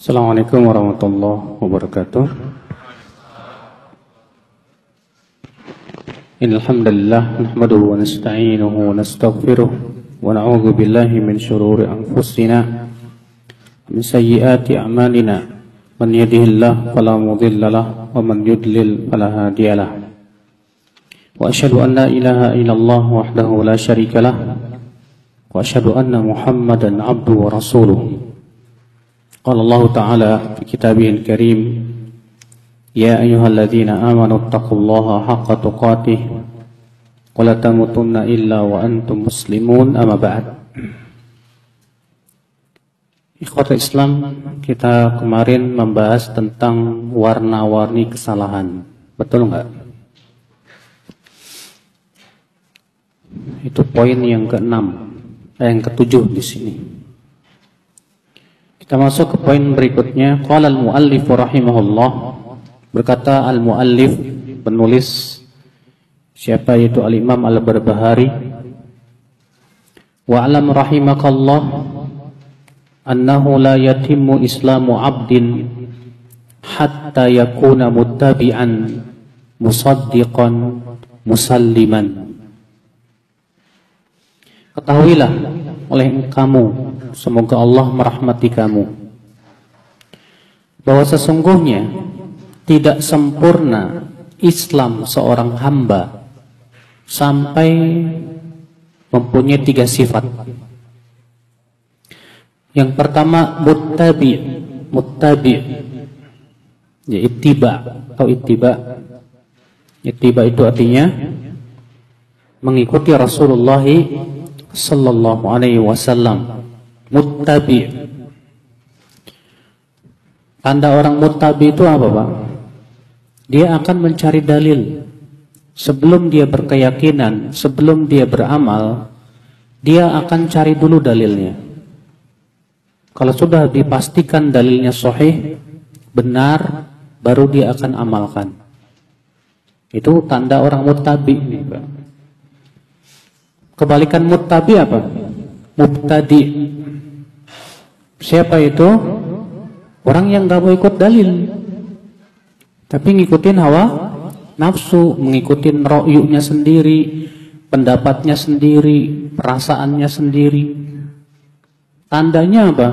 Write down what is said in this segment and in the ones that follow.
Assalamualaikum warahmatullahi wabarakatuh. Innal hamdalillah nahmaduhu wa nasta'inuhu wa nastaghfiruh wa na'udzu billahi min shururi anfusina wa min sayyiati a'malina. Man yahdihillahu fala mudilla lahu wa man yudlil fala hadiya lahu. Wa asyhadu an la ilaha illallah wahdahu la syarika lahu wa asyhadu anna Muhammadan 'abduhu wa rasuluh. Qala Allah Ta'ala fi kitabihil karim, ya ayyuhalladzina amanu taqullaha haqqa tuqatih wa la tamutunna illa wa antum muslimun, amma ba'd. Ikhwatul Islam, kita kemarin membahas tentang warna-warni kesalahan. Betul enggak? Itu poin yang ke-6, yang ke-7 di sini. Kita masuk ke poin berikutnya. Qala al-muallif rahimahullah, berkata al-muallif, penulis, siapa yaitu al-Imam Al-Barbahari, wa alam rahimakallah annahu la yatimmu islamu 'abdin hatta yakuna muttabi'an musaddiqan musalliman. Ketahuilah oleh kamu, semoga Allah merahmati kamu, bahwa sesungguhnya tidak sempurna Islam seorang hamba sampai mempunyai 3 sifat. Yang pertama muttabi, ya ittiba atau ittiba. Ittiba itu artinya mengikuti Rasulullah sallallahu alaihi wasallam. Muttabi. Tanda orang muttabi itu apa, Pak? Dia akan mencari dalil. Sebelum dia berkeyakinan, sebelum dia beramal, dia akan cari dulu dalilnya. Kalau sudah dipastikan dalilnya sahih, benar, baru dia akan amalkan. Itu tanda orang muttabi nih, Pak. Kebalikan muttabi apa? Mubtadi. Siapa itu? Orang yang gak mau ikut dalil, tapi ngikutin hawa nafsu, mengikutin ra'yunya sendiri, pendapatnya sendiri, perasaannya sendiri. Tandanya apa?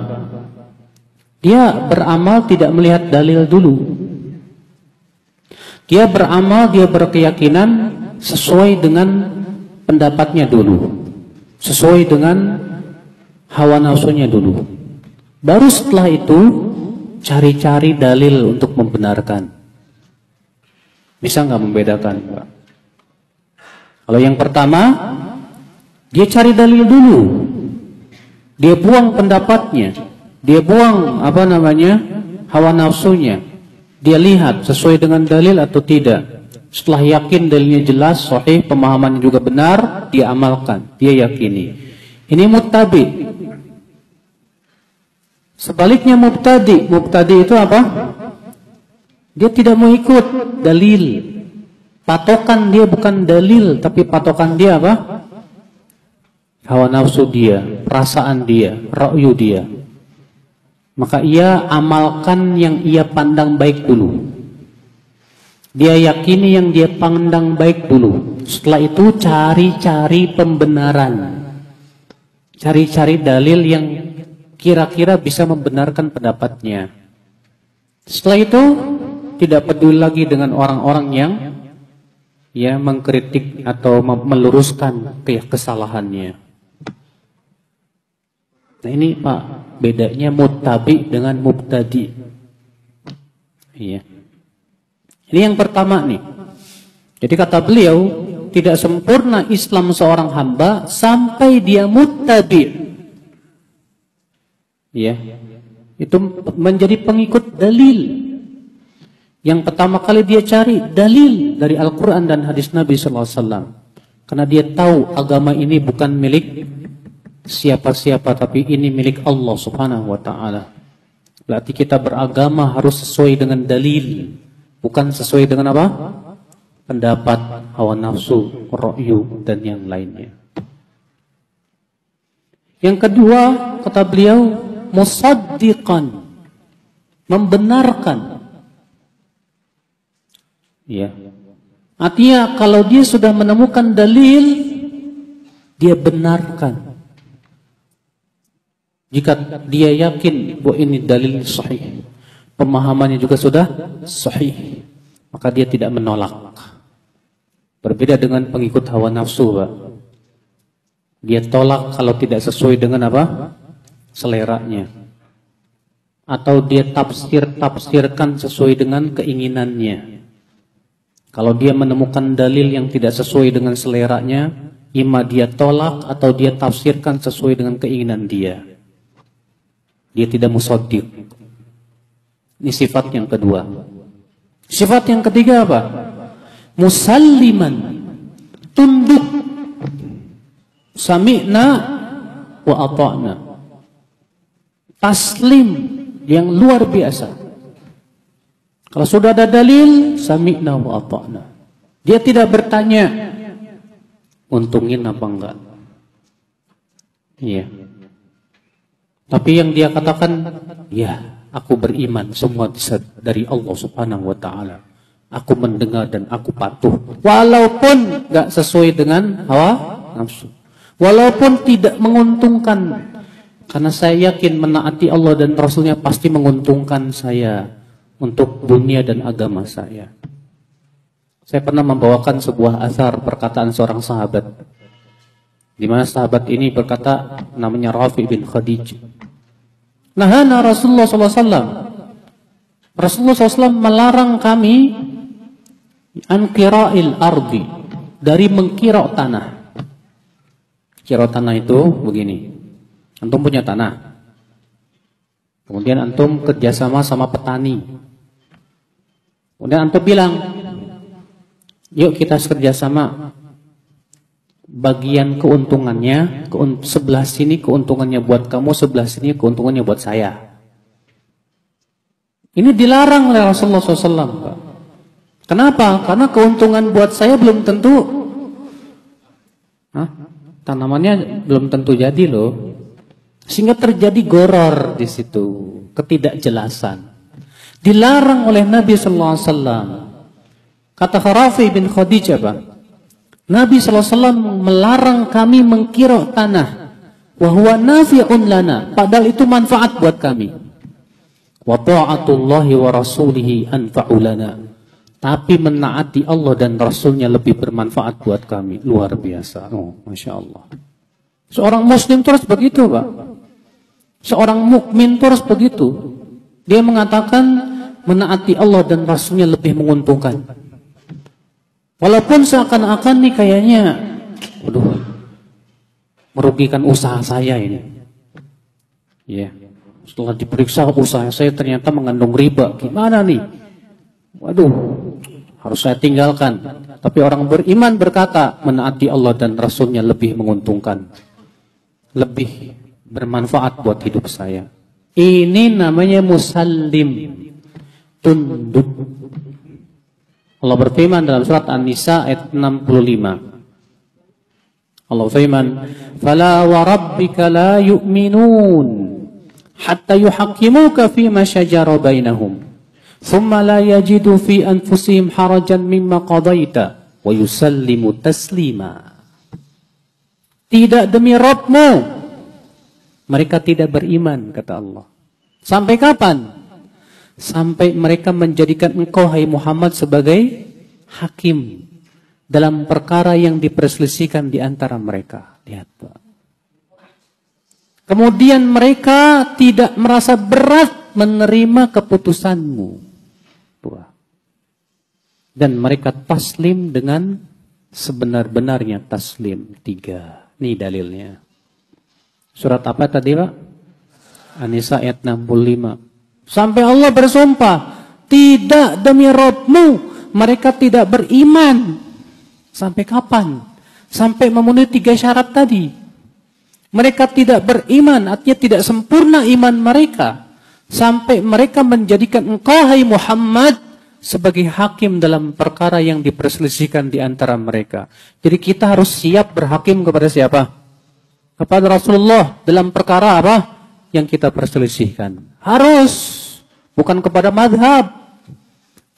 Dia beramal tidak melihat dalil dulu. Dia beramal, dia berkeyakinan sesuai dengan pendapatnya dulu, sesuai dengan hawa nafsunya dulu. Baru setelah itu cari-cari dalil untuk membenarkan. Bisa nggak membedakan, Pak? Kalau yang pertama, dia cari dalil dulu, dia buang pendapatnya, dia buang hawa nafsunya, dia lihat sesuai dengan dalil atau tidak. Setelah yakin dalilnya jelas, sahih, pemahamannya juga benar, dia amalkan, dia yakini. Ini muttabi. Sebaliknya mubtadi. Mubtadi itu apa? Dia tidak mau ikut dalil. Patokan dia bukan dalil, tapi patokan dia apa? Hawa nafsu dia, perasaan dia, ra'yu dia. Maka ia amalkan yang ia pandang baik dulu. Dia yakini yang dia pandang baik dulu. Setelah itu cari-cari pembenaran. Cari-cari dalil yang kira-kira bisa membenarkan pendapatnya. Setelah itu tidak peduli lagi dengan orang-orang yang mengkritik atau meluruskan kesalahannya. Nah ini, Pak, bedanya muttabi dengan mubtadi. Iya. Ini yang pertama nih. Jadi kata beliau, tidak sempurna Islam seorang hamba sampai dia muttabi. Ya. Itu menjadi pengikut dalil. Yang pertama kali dia cari dalil dari Al-Qur'an dan hadis Nabi sallallahu alaihi wasallam. Karena dia tahu agama ini bukan milik siapa-siapa, tapi ini milik Allah Subhanahu wa taala. Berarti kita beragama harus sesuai dengan dalil. Bukan sesuai dengan apa? Pendapat, hawa nafsu, ra'yu, dan yang lainnya. Yang kedua, kata beliau, musaddiqan. membenarkan. Ya. Artinya kalau dia sudah menemukan dalil, dia benarkan. Jika dia yakin bahwa ini dalil sahih, pemahamannya juga sudah sahih, maka dia tidak menolak. Berbeda dengan pengikut hawa nafsu, Pak. Dia tolak kalau tidak sesuai dengan apa? Seleranya. Atau dia tafsirkan sesuai dengan keinginannya. Kalau dia menemukan dalil yang tidak sesuai dengan seleranya, ima dia tolak atau dia tafsirkan sesuai dengan keinginan dia. Dia tidak musaddiq. Ini sifat yang kedua. Sifat yang ketiga apa? Musalliman, tunduk. Sami'na wa ata'na. Taslim yang luar biasa. Kalau sudah ada dalil, sami'na wa ata'na. Dia tidak bertanya, untungin apa enggak. Iya. Tapi yang dia katakan, ya, aku beriman, semua dari Allah Subhanahu wa Ta'ala. Aku mendengar dan aku patuh, walaupun gak sesuai dengan hawa nafsu, walaupun tidak menguntungkan, karena saya yakin menaati Allah dan Rasulnya pasti menguntungkan saya untuk dunia dan agama saya. Saya pernah membawakan sebuah asar perkataan seorang sahabat, di mana sahabat ini berkata, namanya Rafi bin Khadij. Nahana Rasulullah SAW. Rasulullah SAW melarang kami an qira'il ardi, dari mengkira tanah. Kira tanah itu begini. Antum punya tanah. Kemudian antum kerjasama sama petani. Kemudian antum bilang, yuk kita kerjasama. Bagian keuntungannya, sebelah sini keuntungannya buat kamu, sebelah sini keuntungannya buat saya. Ini dilarang oleh Rasulullah SAW, Pak. Kenapa? Karena keuntungan buat saya belum tentu, tanamannya belum tentu jadi loh. Sehingga terjadi goror di situ, ketidakjelasan. Dilarang oleh Nabi SAW. Kata Rafi bin Khadijah, Pak. Nabi SAW melarang kami mengkira tanah, wa huwa nafi'un lana, padahal itu manfaat buat kami. Wa ta'atullahi wa rasulihi anfa'u lana, tapi menaati Allah dan Rasulnya lebih bermanfaat buat kami. Luar biasa. Oh, Masya Allah. Seorang muslim terus begitu, Pak. Seorang mukmin terus begitu. Dia mengatakan menaati Allah dan Rasulnya lebih menguntungkan. Walaupun seakan-akan nih kayaknya, waduh, merugikan usaha saya ini. Ya, setelah diperiksa usaha saya ternyata mengandung riba. Gimana nih? Waduh, harus saya tinggalkan. Tapi orang beriman berkata, menaati Allah dan Rasulnya lebih menguntungkan, lebih bermanfaat buat hidup saya. Ini namanya musallim, tunduk. Allah berfirman dalam surat An-Nisa ayat 65. Allah berfirman, "Fala wa rabbika la yu'minun hatta yuhaqqimuka fima shajara bainahum, thumma la yajidu fi anfusihim harajan mimma qadaita wa yusallimu taslima." Tidak demi Rabbmu, mereka tidak beriman, kata Allah. Sampai kapan? Sampai mereka menjadikan engkau, hai Muhammad, sebagai hakim dalam perkara yang diperselisihkan di antara mereka. Lihat, Pak. Kemudian mereka tidak merasa berat menerima keputusanmu. Dan mereka taslim dengan sebenar-benarnya taslim. 3. Ini dalilnya. Surat apa tadi, Pak? An-Nisa ayat 65. Sampai Allah bersumpah, tidak demi Rabbmu, mereka tidak beriman. Sampai kapan? Sampai memenuhi 3 syarat tadi. Mereka tidak beriman, artinya tidak sempurna iman mereka. Sampai mereka menjadikan engkau, hai Muhammad, sebagai hakim dalam perkara yang diperselisihkan di antara mereka. Jadi kita harus siap berhakim kepada siapa? Kepada Rasulullah dalam perkara apa? Yang kita perselisihkan. Harus. bukan kepada madhab,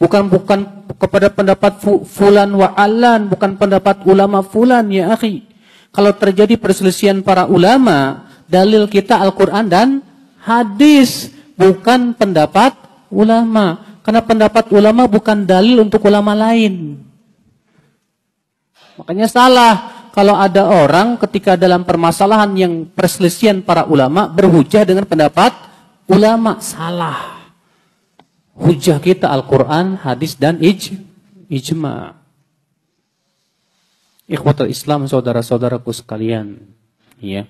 bukan kepada pendapat fulan wa alan, bukan pendapat ulama fulan ya akhi. Kalau terjadi perselisihan para ulama, dalil kita Al-Quran dan hadis, bukan pendapat ulama. Karena pendapat ulama bukan dalil untuk ulama lain. Makanya salah kalau ada orang ketika dalam permasalahan yang perselisihan para ulama berhujah dengan pendapat ulama. Salah. Hujah kita Al-Quran, hadis dan ijma'. Ikhwatul Islam, saudara-saudaraku sekalian. Ya.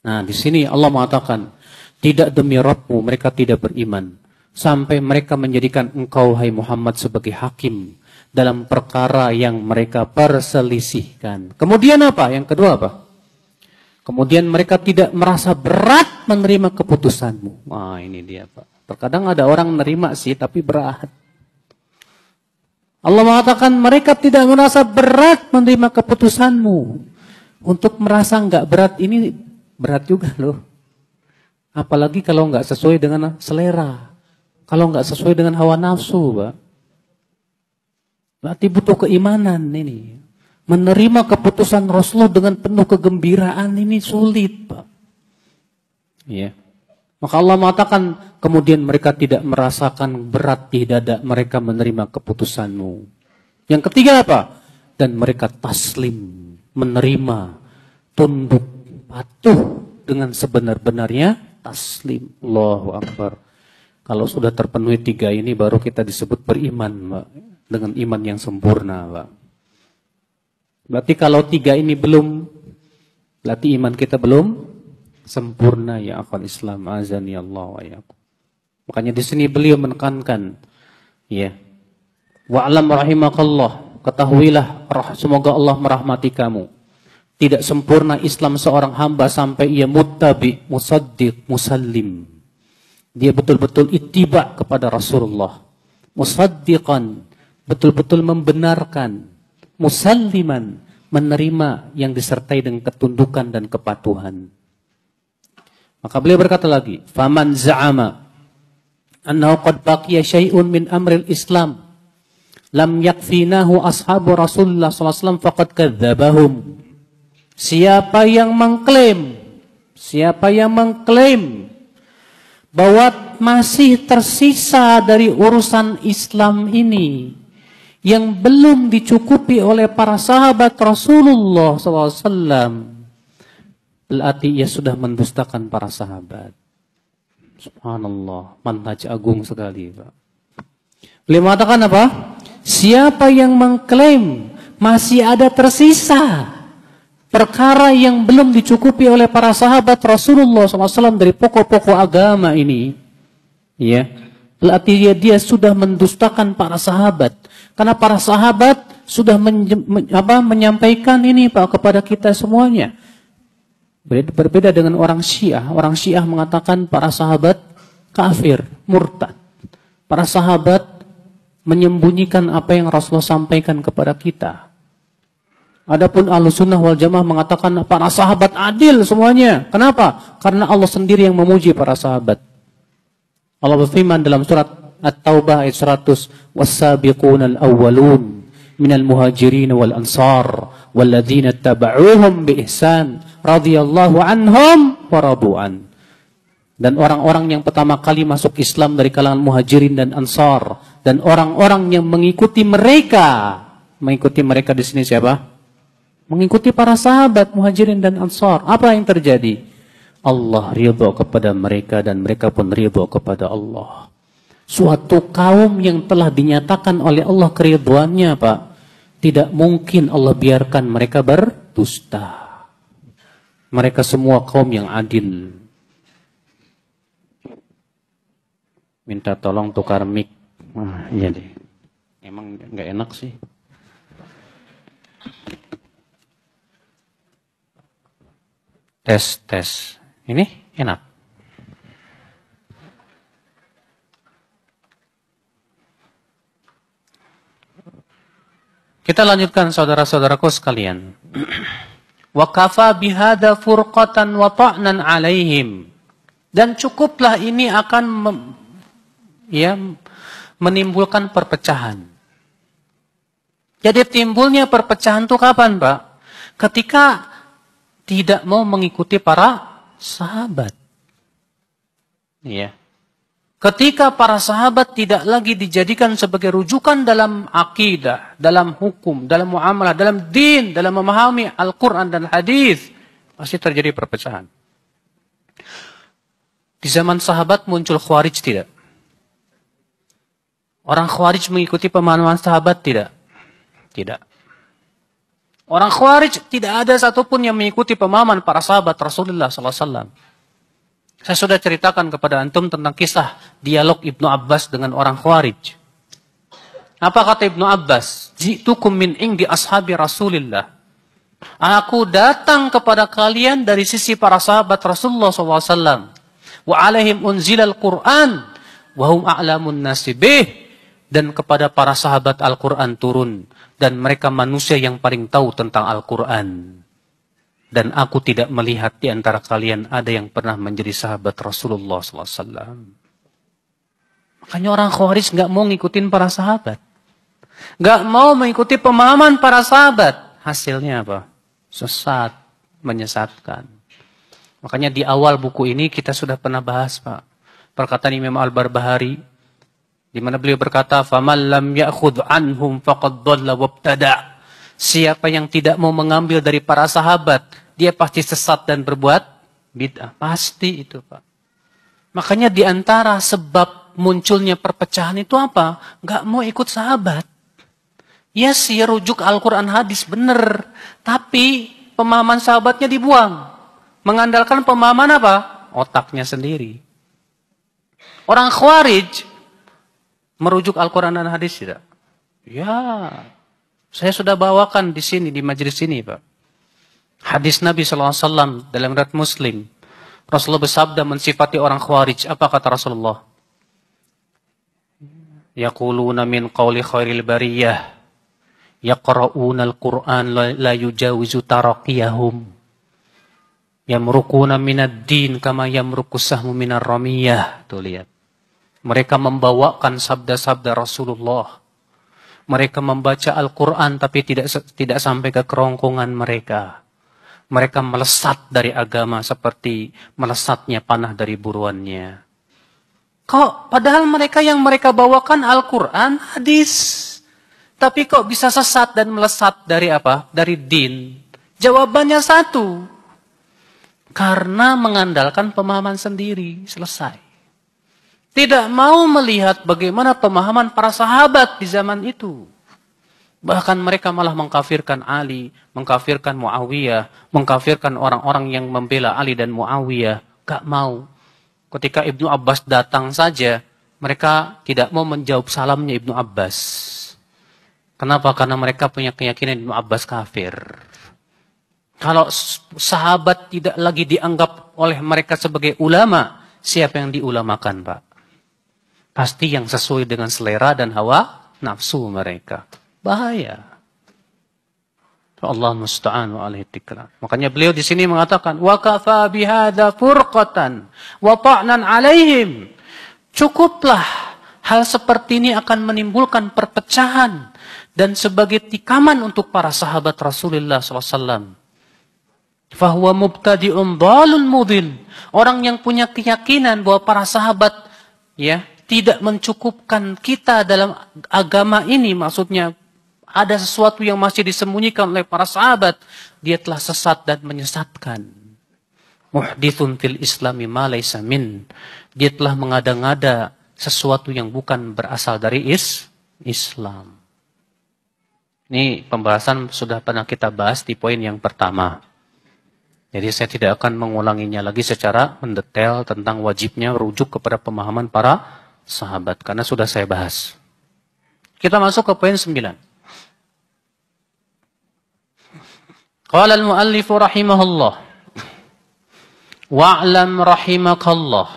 Nah, di sini Allah mengatakan, tidak demi Rabbmu mereka tidak beriman sampai mereka menjadikan engkau hai Muhammad sebagai hakim dalam perkara yang mereka perselisihkan. Kemudian apa? Yang kedua apa? Kemudian mereka tidak merasa berat menerima keputusanmu. Wah, ini dia, Pak. Terkadang ada orang menerima sih tapi berat. Allah mengatakan mereka tidak merasa berat menerima keputusanmu. Untuk merasa enggak berat ini berat juga loh. Apalagi kalau enggak sesuai dengan selera. Kalau enggak sesuai dengan hawa nafsu, Pak. Berarti butuh keimanan ini. Menerima keputusan Rasulullah dengan penuh kegembiraan ini sulit, Pak. Iya. Maka Allah mengatakan, kemudian mereka tidak merasakan berat di dada mereka menerima keputusanmu. Yang ketiga apa? Dan mereka taslim, menerima, tunduk, patuh dengan sebenar-benarnya taslim. Allahu Akbar. Kalau sudah terpenuhi tiga ini baru kita disebut beriman, Pak. Dengan iman yang sempurna, Pak. Berarti kalau tiga ini belum, berarti iman kita belum sempurna ya akhwal Islam, azani Allah wa iyyakum. Makanya di sini beliau menekankan, ya, wa'lam rahimakallah, ketahuilah semoga Allah merahmati kamu. Tidak sempurna Islam seorang hamba sampai ia muttabi, musaddiq, musallim. Dia betul-betul ittiba kepada Rasulullah. Musaddiqan, betul-betul membenarkan. Musalliman, menerima yang disertai dengan ketundukan dan kepatuhan. Maka beliau berkata lagi, faman za'ama annahu qad baqiya syai'un min amril Islam lam yakfinahu ashabu Rasulullah sallallahu alaihi wasallam faqad kadzdzabahum. Siapa yang mengklaim bahwa masih tersisa dari urusan Islam ini yang belum dicukupi oleh para sahabat Rasulullah SAW, berarti ia sudah mendustakan para sahabat. Subhanallah, manhaj agung sekali, Pak. Beliau mengatakan apa? Siapa yang mengklaim masih ada tersisa perkara yang belum dicukupi oleh para sahabat Rasulullah SAW dari pokok-pokok agama ini, ya, berarti dia sudah mendustakan para sahabat. Karena para sahabat sudah menyampaikan ini, Pak, kepada kita semuanya. Berbeda dengan orang Syiah. Orang Syiah mengatakan para sahabat kafir, murtad. Para sahabat menyembunyikan apa yang Rasulullah sampaikan kepada kita. Adapun Ahlussunnah wal Jamaah mengatakan para sahabat adil semuanya. Kenapa? Karena Allah sendiri yang memuji para sahabat. Allah berfirman dalam surat At-Taubah ayat 100, "Was-sabiqunal awwalun minal muhajirin wal ansar walladzina tabauhum bi ihsan radhiyallahu anhum wa radu'an." Dan orang-orang yang pertama kali masuk Islam dari kalangan muhajirin dan ansar, dan orang-orang yang mengikuti mereka di sini siapa? Mengikuti para sahabat muhajirin dan ansar. Apa yang terjadi? Allah ridha kepada mereka dan mereka pun ridha kepada Allah. Suatu kaum yang telah dinyatakan oleh Allah keridhaannya, Pak, tidak mungkin Allah biarkan mereka berdusta. Mereka semua kaum yang adil. Minta tolong tukar mic. Wah, iya deh. Emang nggak enak sih. Tes. Ini enak. Kita lanjutkan saudara-saudaraku sekalian. Wa kafa bihadza furqatan wa ta'nan alaihim. Dan cukuplah ini akan ya menimbulkan perpecahan. Jadi timbulnya perpecahan itu kapan, Pak? Ketika tidak mau mengikuti para sahabat. Ya. Ketika para sahabat tidak lagi dijadikan sebagai rujukan dalam akidah, dalam hukum, dalam muamalah, dalam din, dalam memahami Al-Quran dan hadis, pasti terjadi perpecahan. Di zaman sahabat muncul Khawarij tidak? Orang Khawarij mengikuti pemahaman sahabat tidak? Tidak. Orang Khawarij tidak ada satupun yang mengikuti pemahaman para sahabat Rasulullah SAW. Saya sudah ceritakan kepada antum tentang kisah dialog Ibnu Abbas dengan orang Khawarij. Apa kata Ibnu Abbas? Ji'tukum min indi ashabi Rasulillah. Aku datang kepada kalian dari sisi para sahabat Rasulullah SAW. Wa alaihim unzilal Qur'an. Wahum a'lamun nasibih. Dan kepada para sahabat Al-Quran turun. Dan mereka manusia yang paling tahu tentang Al-Quran. Dan aku tidak melihat di antara kalian ada yang pernah menjadi sahabat Rasulullah SAW. Makanya orang Khawarij nggak mau ngikutin para sahabat. Nggak mau mengikuti pemahaman para sahabat. Hasilnya apa? Sesat, menyesatkan. Makanya di awal buku ini kita sudah pernah bahas, Pak. Perkataan Imam Al-Barbahari. Di mana beliau berkata, "Faman lam ya'khudh anhum faqad dhalla wabtada." Siapa yang tidak mau mengambil dari para sahabat, dia pasti sesat dan berbuat bid'ah. Pasti itu, Pak. Makanya di antara sebab munculnya perpecahan itu apa? Nggak mau ikut sahabat. Ya sih, rujuk Al-Quran hadis benar. Tapi pemahaman sahabatnya dibuang. Mengandalkan pemahaman apa? Otaknya sendiri. Orang Khawarij merujuk Al-Quran dan hadis tidak? Ya, saya sudah bawakan di sini, di majelis ini, Pak. Hadis Nabi SAW dalam riwayat Muslim. Rasulullah bersabda mensifati orang Khawarij. Apa kata Rasulullah? Yaquluna min qawli khairil bariyah. Yaqra'una al-Quran la yujawizu taraqiyahum. Yamrukuna minad din kama yamrukus sahmu minar ramiyah. Tuh lihat. Mereka membawakan sabda-sabda Rasulullah. Mereka membaca Al-Quran tapi tidak sampai ke kerongkongan mereka. Mereka melesat dari agama seperti melesatnya panah dari buruannya. Kok padahal mereka yang mereka bawakan Al-Quran, hadis. Tapi kok bisa sesat dan melesat dari apa? Dari din. Jawabannya satu. Karena mengandalkan pemahaman sendiri. Selesai. Tidak mau melihat bagaimana pemahaman para sahabat di zaman itu. Bahkan mereka malah mengkafirkan Ali, mengkafirkan Muawiyah, mengkafirkan orang-orang yang membela Ali dan Muawiyah. Gak mau. Ketika Ibnu Abbas datang saja, mereka tidak mau menjawab salamnya Ibnu Abbas. Kenapa? Karena mereka punya keyakinan Ibnu Abbas kafir. Kalau sahabat tidak lagi dianggap oleh mereka sebagai ulama, siapa yang diulamakan, Pak? Pasti yang sesuai dengan selera dan hawa nafsu mereka. Bahaya. Allah musta'an wa alaihi tikran. Makanya beliau di sini mengatakan, wa kafa bihadza furqatan wa ta'nan alaihim. Cukuplah hal seperti ini akan menimbulkan perpecahan dan sebagai tikaman untuk para sahabat Rasulullah SAW. Fahuwa mubtadi'un dhalun mudil. Orang yang punya keyakinan bahwa para sahabat ya tidak mencukupkan kita dalam agama ini, maksudnya ada sesuatu yang masih disembunyikan oleh para sahabat, dia telah sesat dan menyesatkan. Muhdithun fil islami ma laysa min. Dia telah mengada-ngada sesuatu yang bukan berasal dari Islam. Ini pembahasan sudah pernah kita bahas di poin yang pertama. Jadi saya tidak akan mengulanginya lagi secara mendetail tentang wajibnya rujuk kepada pemahaman para sahabat, karena sudah saya bahas. Kita masuk ke poin 9. Qala al-muallif rahimahullah. Wa'lam rahimakallah.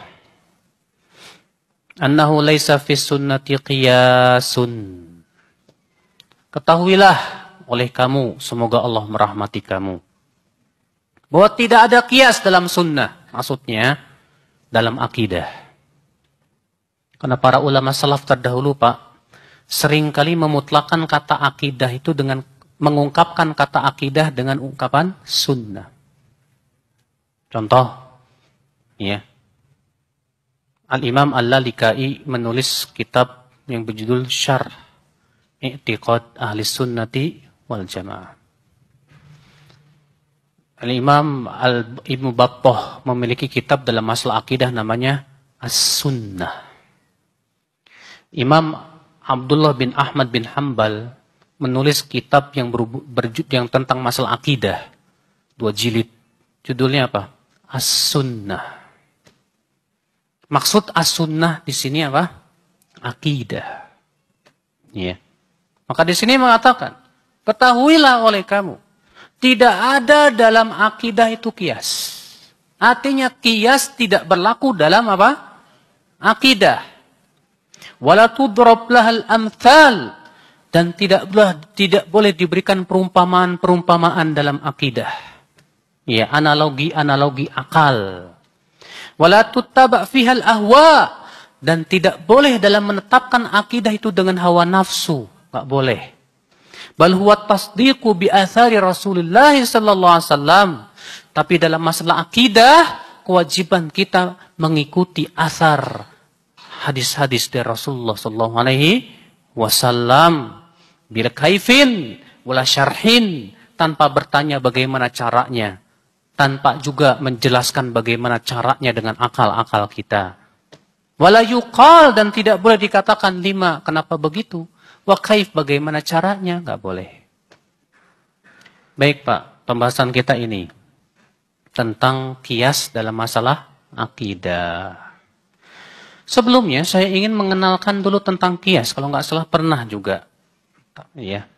Annahu laysa fi sunnati qiyasun. Ketahuilah oleh kamu, semoga Allah merahmati kamu, bahwa tidak ada qiyas dalam sunnah. Maksudnya dalam akidah. Karena para ulama salaf terdahulu, Pak, seringkali memutlakan kata akidah itu dengan mengungkapkan kata akidah dengan ungkapan sunnah. Contoh, ya. Al-Imam Al-Lalikai menulis kitab yang berjudul Syarh I'tiqad Ahli Sunnati wal Jamaah. Al-Imam Ibnu Battah memiliki kitab dalam masalah akidah namanya As-Sunnah. Imam Abdullah bin Ahmad bin Hanbal menulis kitab yang yang tentang masalah akidah, 2 jilid. Judulnya apa? As-Sunnah. Maksud As-Sunnah di sini apa? Akidah. Ya. Maka di sini mengatakan, ketahuilah oleh kamu, tidak ada dalam akidah itu kias. Artinya kias tidak berlaku dalam apa? Akidah. Wala tudrab lahal amthal, dan tidak boleh diberikan perumpamaan dalam akidah. Ya, analogi akal. Wala tuttaba' fihal ahwa, dan tidak boleh dalam menetapkan akidah itu dengan hawa nafsu, enggak boleh. Bal huwa tasdiqu bi athari Rasulullah sallallahu alaihi wasallam. Tapi dalam masalah akidah, kewajiban kita mengikuti asar hadis-hadis dari Rasulullah sallallahu alaihi wasallam. Bila kaifin wala syarhin, tanpa bertanya bagaimana caranya, tanpa juga menjelaskan bagaimana caranya dengan akal-akal kita. Wala yuqal, dan tidak boleh dikatakan lima, kenapa begitu? Wa kaif, bagaimana caranya? Enggak boleh. Baik Pak, pembahasan kita ini tentang kias dalam masalah akidah. Sebelumnya saya ingin mengenalkan dulu tentang kias, kalau nggak salah pernah juga. Ya.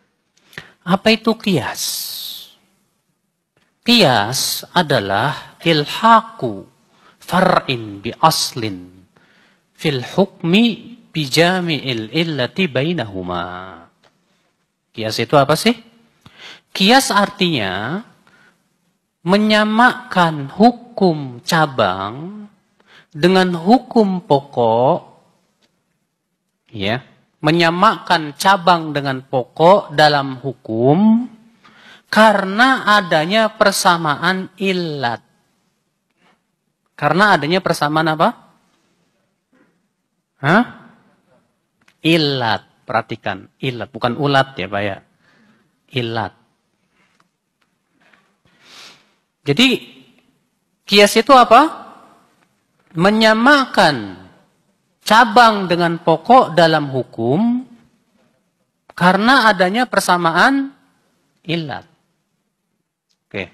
Apa itu kias? Kias adalah ilhaqu far'in bi aslin fil hukmi bijami'il illati bainahuma. Kias itu apa sih? Kias artinya menyamakan hukum cabang dengan hukum pokok, ya, menyamakan cabang dengan pokok dalam hukum karena adanya persamaan illat. Karena adanya persamaan apa? Hah? Illat. Perhatikan, illat, bukan ulat ya Pak ya. Illat. Jadi kias itu apa? Menyamakan cabang dengan pokok dalam hukum karena adanya persamaan illat. Oke.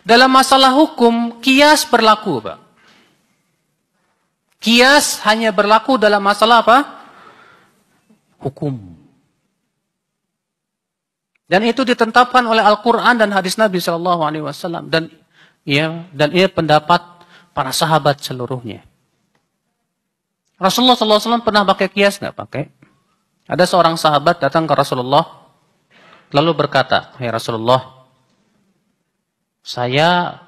Dalam masalah hukum, kias berlaku, Pak. Kias hanya berlaku dalam masalah apa? Hukum. Dan itu ditetapkan oleh Al-Quran dan hadis Nabi SAW. Dan ini pendapat para sahabat seluruhnya. Rasulullah SAW pernah pakai kias? Nggak pakai. Ada seorang sahabat datang ke Rasulullah, lalu berkata, "Hai Rasulullah, saya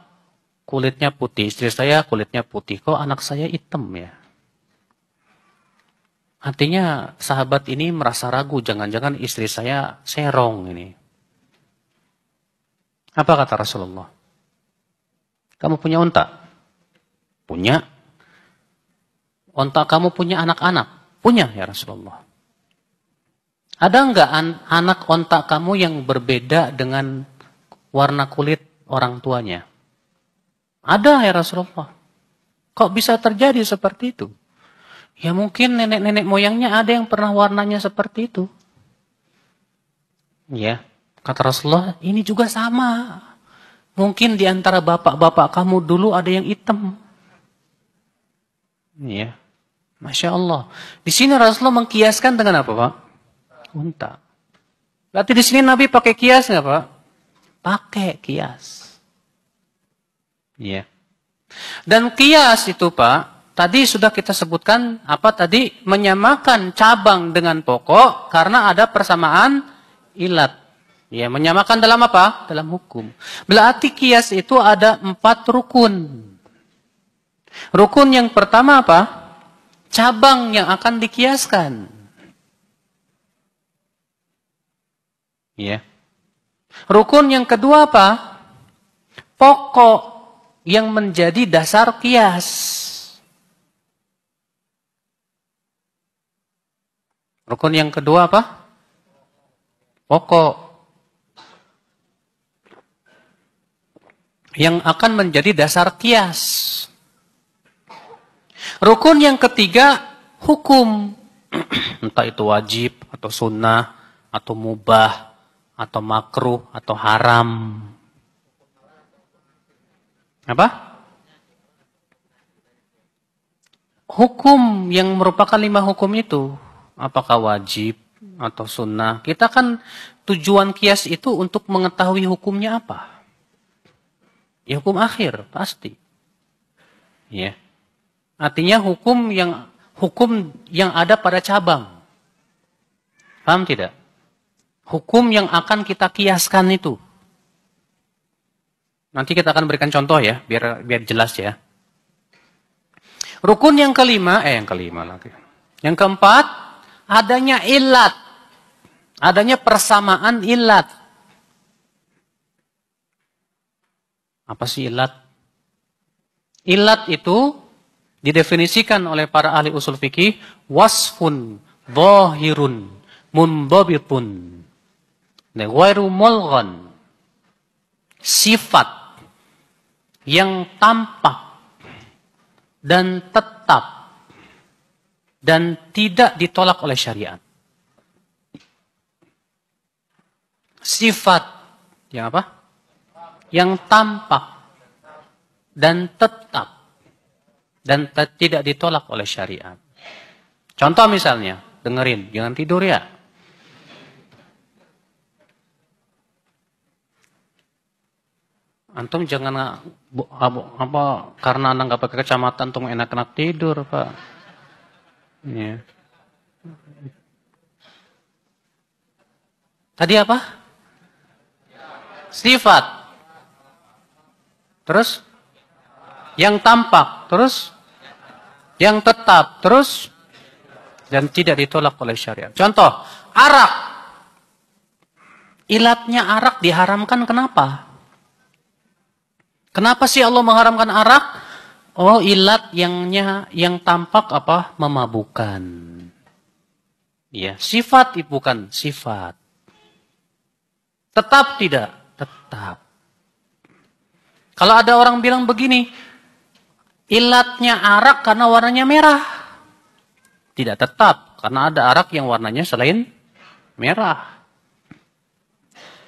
kulitnya putih, istri saya kulitnya putih, kok anak saya hitam ya?" Artinya sahabat ini merasa ragu, jangan-jangan istri saya serong ini. Apa kata Rasulullah? "Kamu punya unta?" "Punya." "Unta kamu punya anak-anak?" "Punya ya Rasulullah." "Ada enggak anak unta kamu yang berbeda dengan warna kulit orang tuanya?" "Ada ya Rasulullah." "Kok bisa terjadi seperti itu?" "Ya mungkin nenek-nenek moyangnya ada yang pernah warnanya seperti itu." Ya, kata Rasulullah, ini juga sama. Mungkin di antara bapak-bapak kamu dulu ada yang hitam. Ya, Masya Allah. Di sini Rasulullah mengkiaskan dengan apa Pak? Unta. Berarti di sini Nabi pakai kias nggak Pak? Pakai kias. Ya. Dan kias itu Pak, tadi sudah kita sebutkan apa tadi? Menyamakan cabang dengan pokok karena ada persamaan ilat. Ya, menyamakan dalam apa? Dalam hukum. Berarti kias itu ada 4 rukun. Rukun yang pertama apa? cabang yang akan dikiaskan. Ya. Rukun yang kedua apa? Pokok yang menjadi dasar kias. Rukun yang kedua apa? Pokok yang akan menjadi dasar kias. Rukun yang ketiga, hukum. Entah itu wajib, atau sunnah, atau mubah, atau makruh, atau haram. Apa? Hukum yang merupakan 5 hukum itu, apakah wajib atau sunnah? Kita kan tujuan kias itu untuk mengetahui hukumnya apa. Ya hukum akhir, pasti. Ya. Artinya hukum yang ada pada cabang. Paham tidak? Hukum yang akan kita kiaskan itu. Nanti kita akan berikan contoh ya, biar jelas ya. Rukun yang kelima lagi. Yang keempat, adanya ilat. Adanya persamaan ilat. Apa sih ilat? Ilat itu didefinisikan oleh para ahli usul fikih wasfun zahirun mundhabitun ghairu mulghan. Sifat yang tampak dan tetap dan tidak ditolak oleh syariat. Sifat yang apa? Yang tampak dan tetap dan tidak ditolak oleh syariat. Contoh misalnya, dengerin, jangan tidur ya. Antum jangan karena Anda nggak pakai kacamata antum enak-enak tidur, Pak. Ya. Tadi apa? Sifat. Terus yang tampak, terus yang tetap, terus dan tidak ditolak oleh syariat. Contoh, arak. Ilatnya arak diharamkan kenapa? Kenapa sih Allah mengharamkan arak? Oh, ilat yang tampak apa? Memabukkan. Ya, sifat itu bukan sifat. Tetap tidak? Tetap. Kalau ada orang bilang begini, ilatnya arak karena warnanya merah. Tidak tetap, karena ada arak yang warnanya selain merah.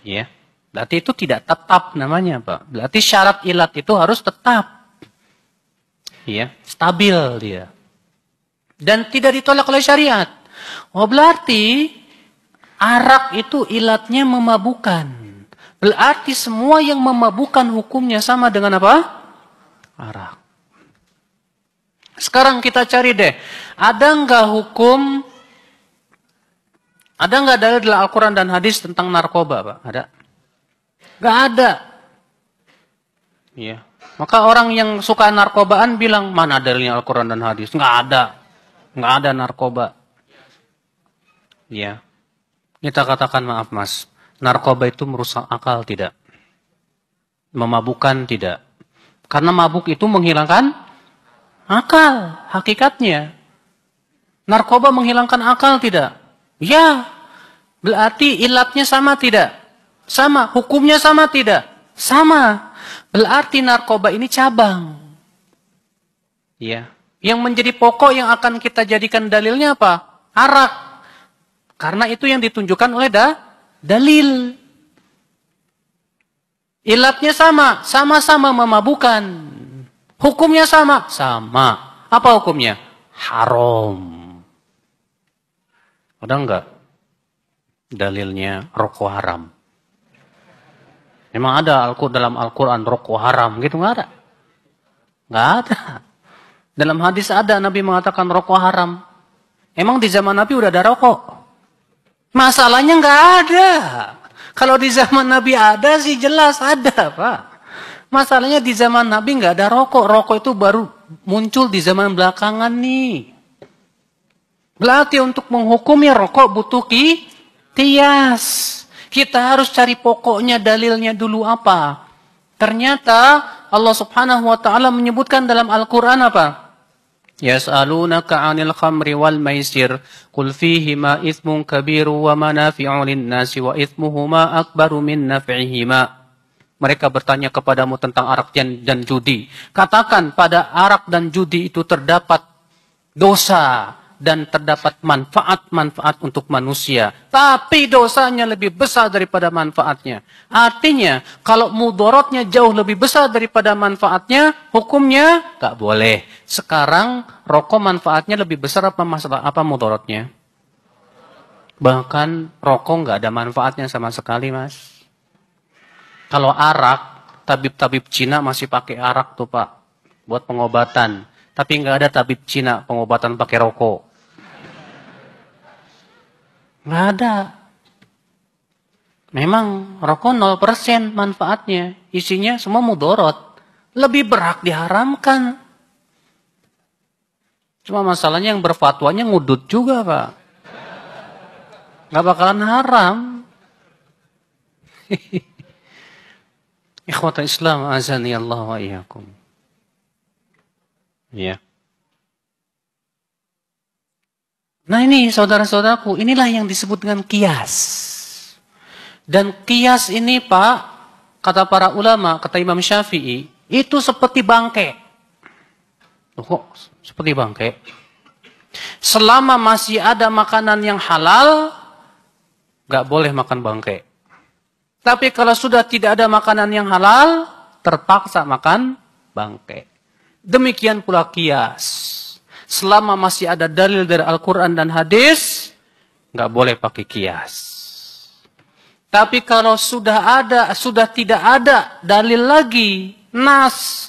Ya. Berarti itu tidak tetap namanya, Pak. Berarti syarat ilat itu harus tetap. Ya, stabil dia. Dan tidak ditolak oleh syariat. Oh, berarti arak itu ilatnya memabukkan. Berarti semua yang memabukkan hukumnya sama dengan apa? Arak. Sekarang kita cari deh. Ada nggak dalil dalam Al-Quran dan hadis tentang narkoba, Pak? Ada? Gak ada. Ya. Maka orang yang suka narkobaan bilang, mana dalilnya Al-Quran dan hadis? Gak ada. Gak ada narkoba. Ya. Kita katakan maaf mas, narkoba itu merusak akal tidak? Memabukkan tidak? Karena mabuk itu menghilangkan akal, hakikatnya. Narkoba menghilangkan akal tidak? Ya. Berarti ilatnya sama tidak? Sama, hukumnya sama tidak? Sama. Berarti narkoba ini cabang. Ya. Yang menjadi pokok yang akan kita jadikan dalilnya apa? Arak. Karena itu yang ditunjukkan oleh dalil. Ilatnya sama, sama-sama memabukkan. Hukumnya sama, sama. Apa hukumnya? Haram. Ada enggak dalilnya rokok haram? Memang ada dalam Al-Quran rokok haram gitu? Nggak ada. Nggak ada. Dalam hadis ada Nabi mengatakan rokok haram. Emang di zaman Nabi udah ada rokok? Masalahnya nggak ada. Kalau di zaman Nabi ada sih jelas ada, Pak. Masalahnya di zaman Nabi nggak ada rokok. Rokok itu baru muncul di zaman belakangan nih. Berarti untuk menghukumi rokok butuh kias. Kita harus cari pokoknya, dalilnya dulu apa. Ternyata Allah Subhanahu wa taala menyebutkan dalam Al-Qur'an apa? Yas'alunaka 'anil khamri wal maisir qul fihima itsmun kabiru wa manafi'u lin-nasi wa itsmuhuma akbaru min naf'ihima. Mereka bertanya kepadamu tentang arak dan judi. Katakan, pada arak dan judi itu terdapat dosa dan terdapat manfaat-manfaat untuk manusia. Tapi dosanya lebih besar daripada manfaatnya. Artinya, kalau mudorotnya jauh lebih besar daripada manfaatnya, hukumnya gak boleh. Sekarang, rokok manfaatnya lebih besar apa mudorotnya? Bahkan, rokok gak ada manfaatnya sama sekali, Mas. Kalau arak, tabib-tabib Cina masih pakai arak tuh, Pak. Buat pengobatan. Tapi nggak ada tabib Cina pengobatan pakai rokok. Nggak ada. Memang rokok 0% manfaatnya. Isinya semua mudorot. Lebih berat diharamkan. Cuma masalahnya yang berfatwanya ngudut juga, Pak. Nggak bakalan haram. Ikhwata Islam, azani Allah wa iyyakum. Ya. Nah ini saudara-saudaraku, inilah yang disebut dengan kias. Dan kias ini Pak, kata para ulama, kata Imam Syafi'i, itu seperti bangke. Kok seperti bangke? Selama masih ada makanan yang halal, gak boleh makan bangke. Tapi kalau sudah tidak ada makanan yang halal, terpaksa makan bangke. Demikian pula kias. Selama masih ada dalil dari Al-Quran dan hadis, nggak boleh pakai kias. Tapi kalau sudah tidak ada dalil lagi, nas.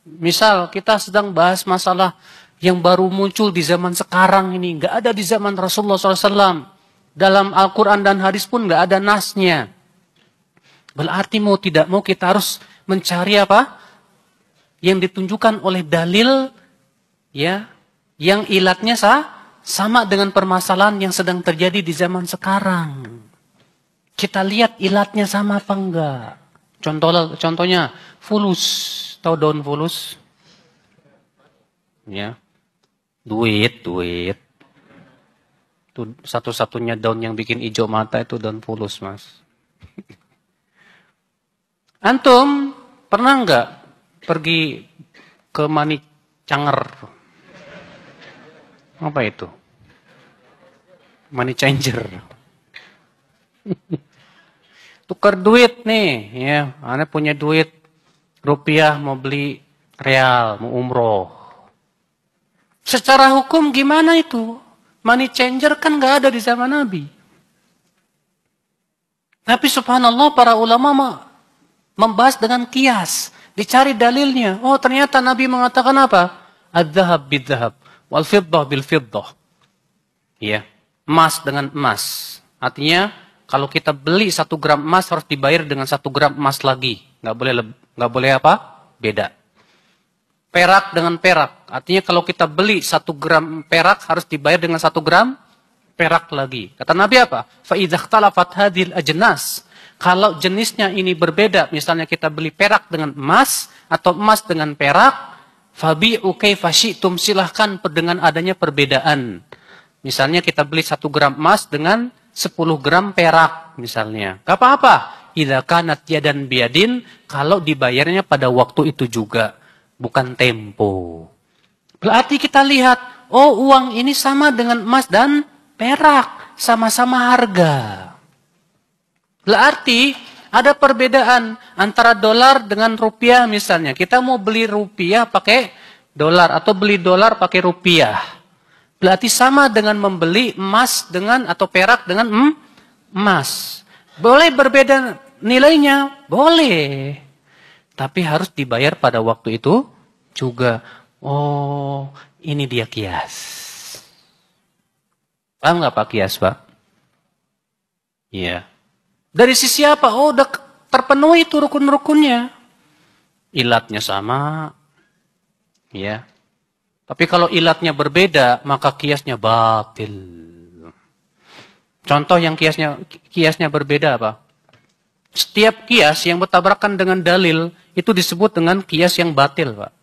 Misal kita sedang bahas masalah yang baru muncul di zaman sekarang ini, nggak ada di zaman Rasulullah SAW. Dalam Al-Quran dan hadis pun nggak ada nasnya. Berarti mau tidak mau kita harus mencari apa? Yang ditunjukkan oleh dalil ya yang ilatnya sama dengan permasalahan yang sedang terjadi di zaman sekarang. Kita lihat ilatnya sama apa enggak. Contohnya fulus, tahu daun fulus? Ya. Duit. Itu satu-satunya daun yang bikin hijau mata itu daun fulus, Mas. Antum pernah enggak pergi ke Money Changer? Apa itu? Money changer. Tukar duit nih, ya. Anda punya duit rupiah mau beli real, mau umroh. Secara hukum gimana itu? Money changer kan nggak ada di zaman Nabi. Tapi subhanallah para ulama membahas dengan kias. Dicari dalilnya. Oh ternyata Nabi mengatakan apa? Adzahab bidzahab. Wal fiddah bil fiddah. Ya. Emas dengan emas. Artinya kalau kita beli 1 gram emas harus dibayar dengan 1 gram emas lagi. Nggak boleh apa? Beda. Perak dengan perak. Artinya kalau kita beli 1 gram perak harus dibayar dengan 1 gram perak lagi. Kata Nabi apa? Fa idza ikhtalafat hadhil ajnas. Kalau jenisnya ini berbeda, misalnya kita beli perak dengan emas atau emas dengan perak, fabi'u kaifa syi'tum, silahkan dengan adanya perbedaan. Misalnya kita beli 1 gram emas dengan 10 gram perak misalnya. Gak apa-apa. Idza kanat yadan biadin, kalau dibayarnya pada waktu itu juga, bukan tempo. Berarti kita lihat, oh uang ini sama dengan emas dan perak, sama-sama harga. Berarti ada perbedaan antara dolar dengan rupiah misalnya. Kita mau beli rupiah pakai dolar atau beli dolar pakai rupiah. Berarti sama dengan membeli emas dengan atau perak dengan emas. Boleh berbeda nilainya? Boleh. Tapi harus dibayar pada waktu itu juga. Oh, ini dia kias. Paham nggak Pak kias, Pak? Iya. Dari sisi apa? Oh, udah terpenuhi itu rukun-rukunnya. Ilatnya sama. Ya. Tapi kalau ilatnya berbeda, maka kiasnya batil. Contoh yang kiasnya berbeda apa? Setiap kias yang bertabrakan dengan dalil, itu disebut dengan kias yang batil, Pak.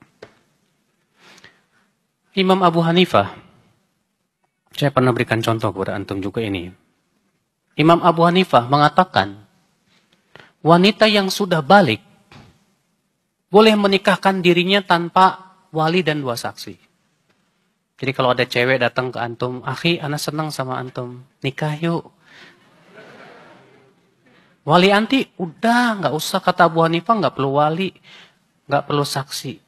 Imam Abu Hanifah, saya pernah berikan contoh kepada antum juga ini. Imam Abu Hanifah mengatakan, wanita yang sudah balik, boleh menikahkan dirinya tanpa wali dan 2 saksi. Jadi kalau ada cewek datang ke antum, akhi, ana senang sama antum, nikah yuk. Wali anti, udah, nggak usah, kata Abu Hanifah, nggak perlu wali, nggak perlu saksi.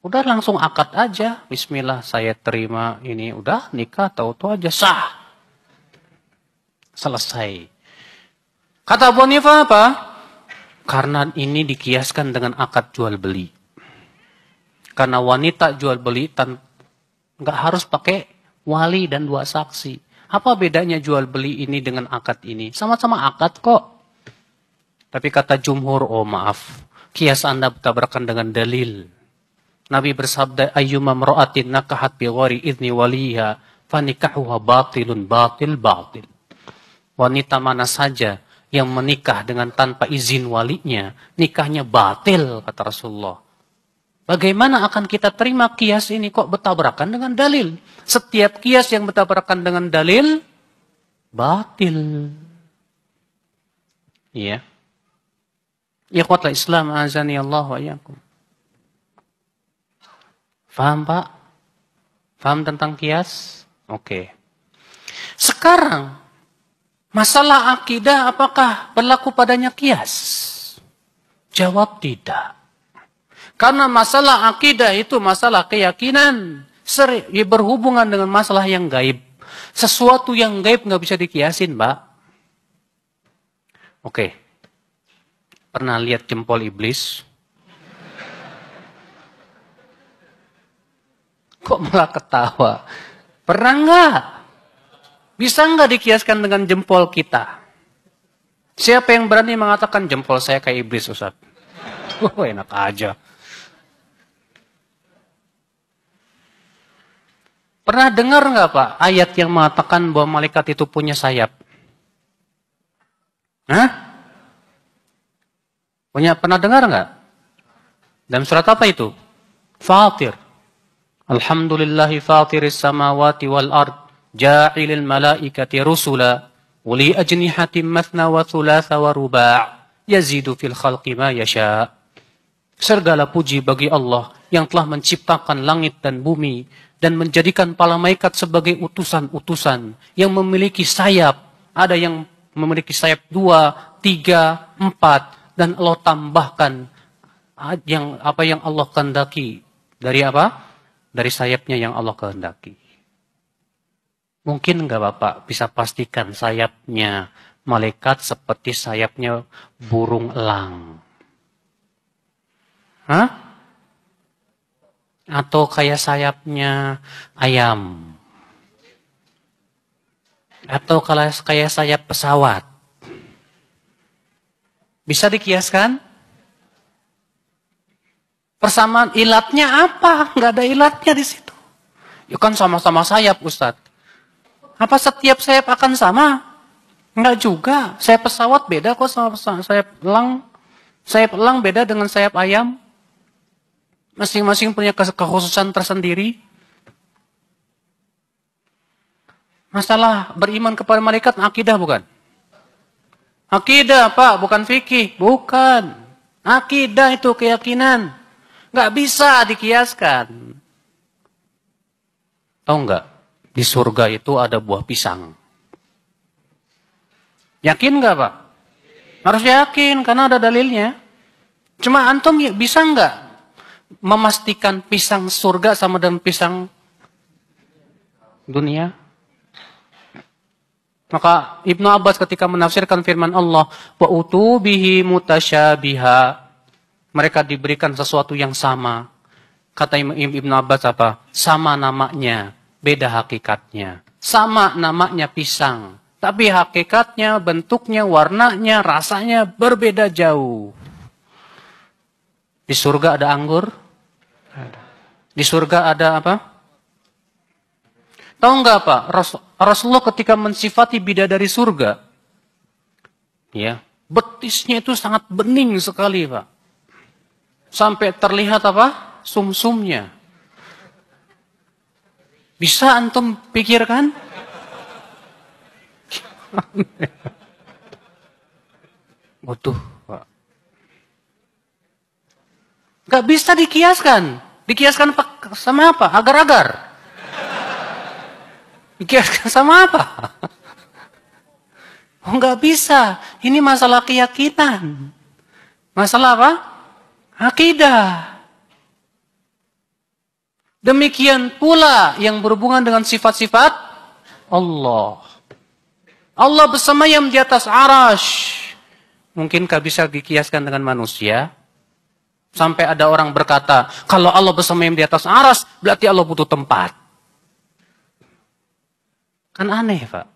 Udah langsung akad aja, bismillah, saya terima ini, udah nikah, tahu-tahu aja sah. Selesai. Kata Abu Hanifah apa? Karena ini dikiaskan dengan akad jual beli. Karena wanita jual beli nggak harus pakai wali dan 2 saksi. Apa bedanya jual beli ini dengan akad ini? Sama-sama akad kok. Tapi kata jumhur, oh maaf, kias Anda bertabrakan dengan dalil. Nabi bersabda, ayyuma mra'atin nakahat bi ghairi idzni waliha fanikahuha batilun batil. Wanita mana saja yang menikah dengan tanpa izin walinya, nikahnya batil, kata Rasulullah. Bagaimana akan kita terima kias ini kok bertabrakan dengan dalil? Setiap kias yang bertabrakan dengan dalil, batil. Iya. Ikhwatul Islam, azani Allah wa iyyakum. Faham, Pak? Faham tentang kias? Oke. Sekarang, masalah akidah apakah berlaku padanya kias? Jawab tidak. Karena masalah akidah itu masalah keyakinan. Berhubungan dengan masalah yang gaib. Sesuatu yang gaib nggak bisa dikiasin, Mbak. Oke. Pernah lihat jempol iblis? Kok malah ketawa? Pernah nggak? Bisa nggak dikiaskan dengan jempol kita? Siapa yang berani mengatakan jempol saya kayak iblis, Ustaz? Oh, enak aja. Pernah dengar nggak, Pak, ayat yang mengatakan bahwa malaikat itu punya sayap? Hah? Pernah dengar nggak? Dalam surat apa itu? Fatir. Alhamdulillahi fatiris samawati wal ard, ja'ilil malaikati rusula, uli ajnihatim mathna wa thulatha wa ruba' yazidu fil khalqi ma yasha'. Segala puji bagi Allah yang telah menciptakan langit dan bumi dan menjadikan para malaikat sebagai utusan-utusan yang memiliki sayap. Ada yang memiliki sayap 2, 3, 4, dan Allah tambahkan apa yang Allah kehendaki. Dari apa? Dari sayapnya yang Allah kehendaki. Mungkin nggak Bapak bisa pastikan sayapnya malaikat seperti sayapnya burung elang? Hah? Atau kayak sayapnya ayam? Atau kayak sayap pesawat? Bisa dikiaskan? Persamaan ilatnya apa? Nggak ada ilatnya di situ. Ya kan sama-sama sayap, Ustadz. Apa setiap sayap akan sama? Nggak juga. Sayap pesawat beda kok sama sayap elang. Sayap elang beda dengan sayap ayam. Masing-masing punya kekhususan tersendiri. Masalah beriman kepada malaikat akidah bukan? Akidah, Pak, bukan fikih. Bukan. Akidah itu keyakinan. Nggak bisa dikiaskan. Tahu nggak? Di surga itu ada buah pisang. Yakin nggak, Pak? Harus yakin, karena ada dalilnya. Cuma antum bisa nggak memastikan pisang surga sama dengan pisang dunia? Maka Ibnu Abbas ketika menafsirkan firman Allah, wa utubihi mutasyabiha, mereka diberikan sesuatu yang sama. Kata Ibnu Abbas apa? Sama namanya, beda hakikatnya. Sama namanya pisang, tapi hakikatnya, bentuknya, warnanya, rasanya berbeda jauh. Di surga ada anggur? Di surga ada apa? Tahu nggak Pak? Rasulullah ketika mensifati bidadari surga, ya, betisnya itu sangat bening sekali Pak. Sampai terlihat apa? Sumsumnya. Bisa antum pikirkan? Butuh Pak. Gak bisa dikiaskan. Dikiaskan sama apa? Agar-agar. Dikiaskan sama apa? Oh, nggak bisa. Ini masalah keyakinan. Masalah apa? Akidah. Demikian pula yang berhubungan dengan sifat-sifat Allah. Allah bersemayam di atas arash. Mungkinkah bisa dikiaskan dengan manusia? Sampai ada orang berkata, kalau Allah bersemayam di atas arash, berarti Allah butuh tempat. Kan aneh, Pak.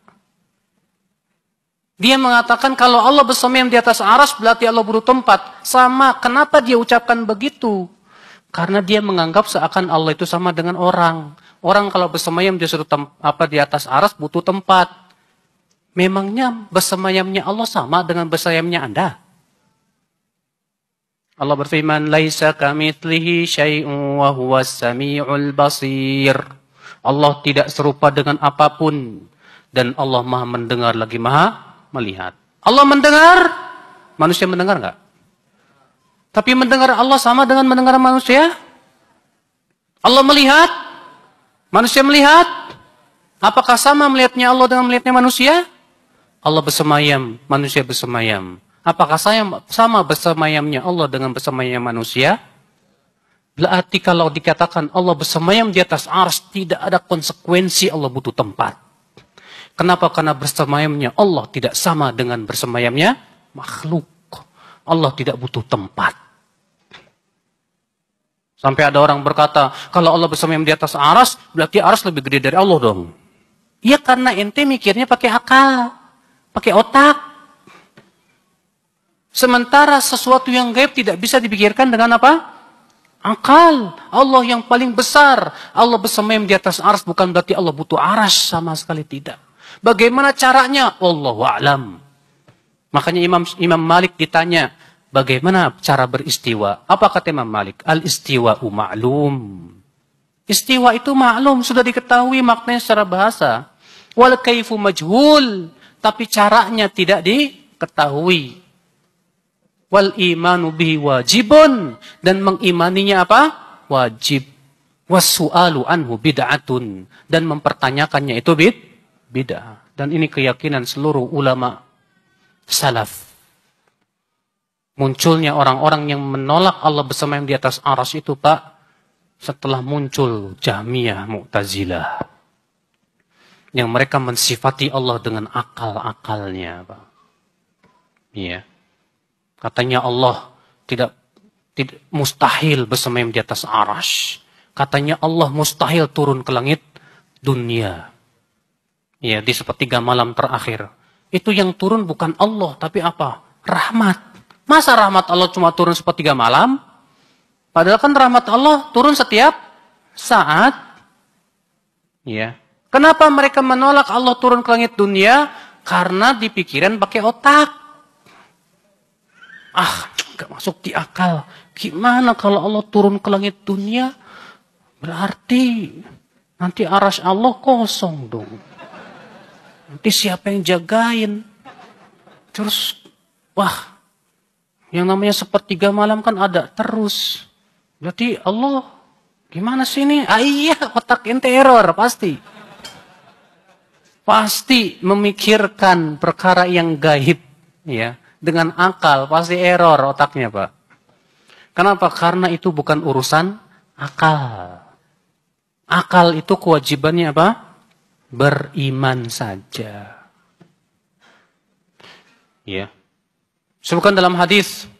Dia mengatakan kalau Allah bersemayam di atas aras berarti Allah butuh tempat. Sama, kenapa dia ucapkan begitu? Karena dia menganggap seakan Allah itu sama dengan orang. Orang kalau bersemayam dia suruh di atas aras butuh tempat. Memangnya bersemayamnya Allah sama dengan bersemayamnya Anda? Allah berfirman, "Laisa kamitslihi syai'un wa huwas samiul basir." Allah tidak serupa dengan apapun. Dan Allah maha mendengar lagi maha melihat. Allah mendengar, manusia mendengar enggak? Tapi mendengar Allah sama dengan mendengar manusia? Allah melihat, manusia melihat. Apakah sama melihatnya Allah dengan melihatnya manusia? Allah bersemayam, manusia bersemayam. Apakah sama bersemayamnya Allah dengan bersemayamnya manusia? Berarti kalau dikatakan Allah bersemayam di atas arsy, tidak ada konsekuensi Allah butuh tempat. Kenapa? Karena bersemayamnya Allah tidak sama dengan bersemayamnya makhluk. Allah tidak butuh tempat. Sampai ada orang berkata, kalau Allah bersemayam di atas arsy, berarti arsy lebih gede dari Allah dong. Iya, karena ente mikirnya pakai akal, pakai otak. Sementara sesuatu yang gaib tidak bisa dipikirkan dengan apa? Akal. Allah yang paling besar. Allah bersemayam di atas arsy bukan berarti Allah butuh arsy, sama sekali tidak. Bagaimana caranya? Wallahu a'lam. Makanya Imam Malik ditanya, bagaimana cara beristiwa? Apa kata Imam Malik? Al-istiwa'u ma'lum. Istiwa itu maklum, sudah diketahui maknanya secara bahasa. Wal kaifu majhul, tapi caranya tidak diketahui. Wal imanu bihi wajibun, dan mengimaninya apa? Wajib. Wassu'alu anhu bid'atun, dan mempertanyakannya itu bid'ah. Dan ini keyakinan seluruh ulama salaf. Munculnya orang-orang yang menolak Allah bersemayam di atas arsy itu, Pak, setelah muncul Jahmiyah, Mu'tazilah, yang mereka mensifati Allah dengan akal-akalnya, Pak. Iya. Katanya Allah tidak mustahil bersemayam di atas arsy. Katanya Allah mustahil turun ke langit dunia. Ya, di sepertiga malam terakhir. Itu yang turun bukan Allah, tapi apa? Rahmat. Masa rahmat Allah cuma turun sepertiga malam? Padahal kan rahmat Allah turun setiap saat. Ya. Kenapa mereka menolak Allah turun ke langit dunia? Karena dipikiran pakai otak. Gak masuk di akal. Gimana kalau Allah turun ke langit dunia? Berarti nanti arsy Allah kosong dong. Nanti siapa yang jagain? Terus, yang namanya sepertiga malam kan ada terus. Berarti Allah gimana sih ini? Iya, otak ente error pasti. Pasti memikirkan perkara yang gaib, ya. Dengan akal, pasti error otaknya, Pak. Kenapa? Karena itu bukan urusan akal. Akal itu kewajibannya apa? Beriman saja. Ya. Sebutkan dalam hadis,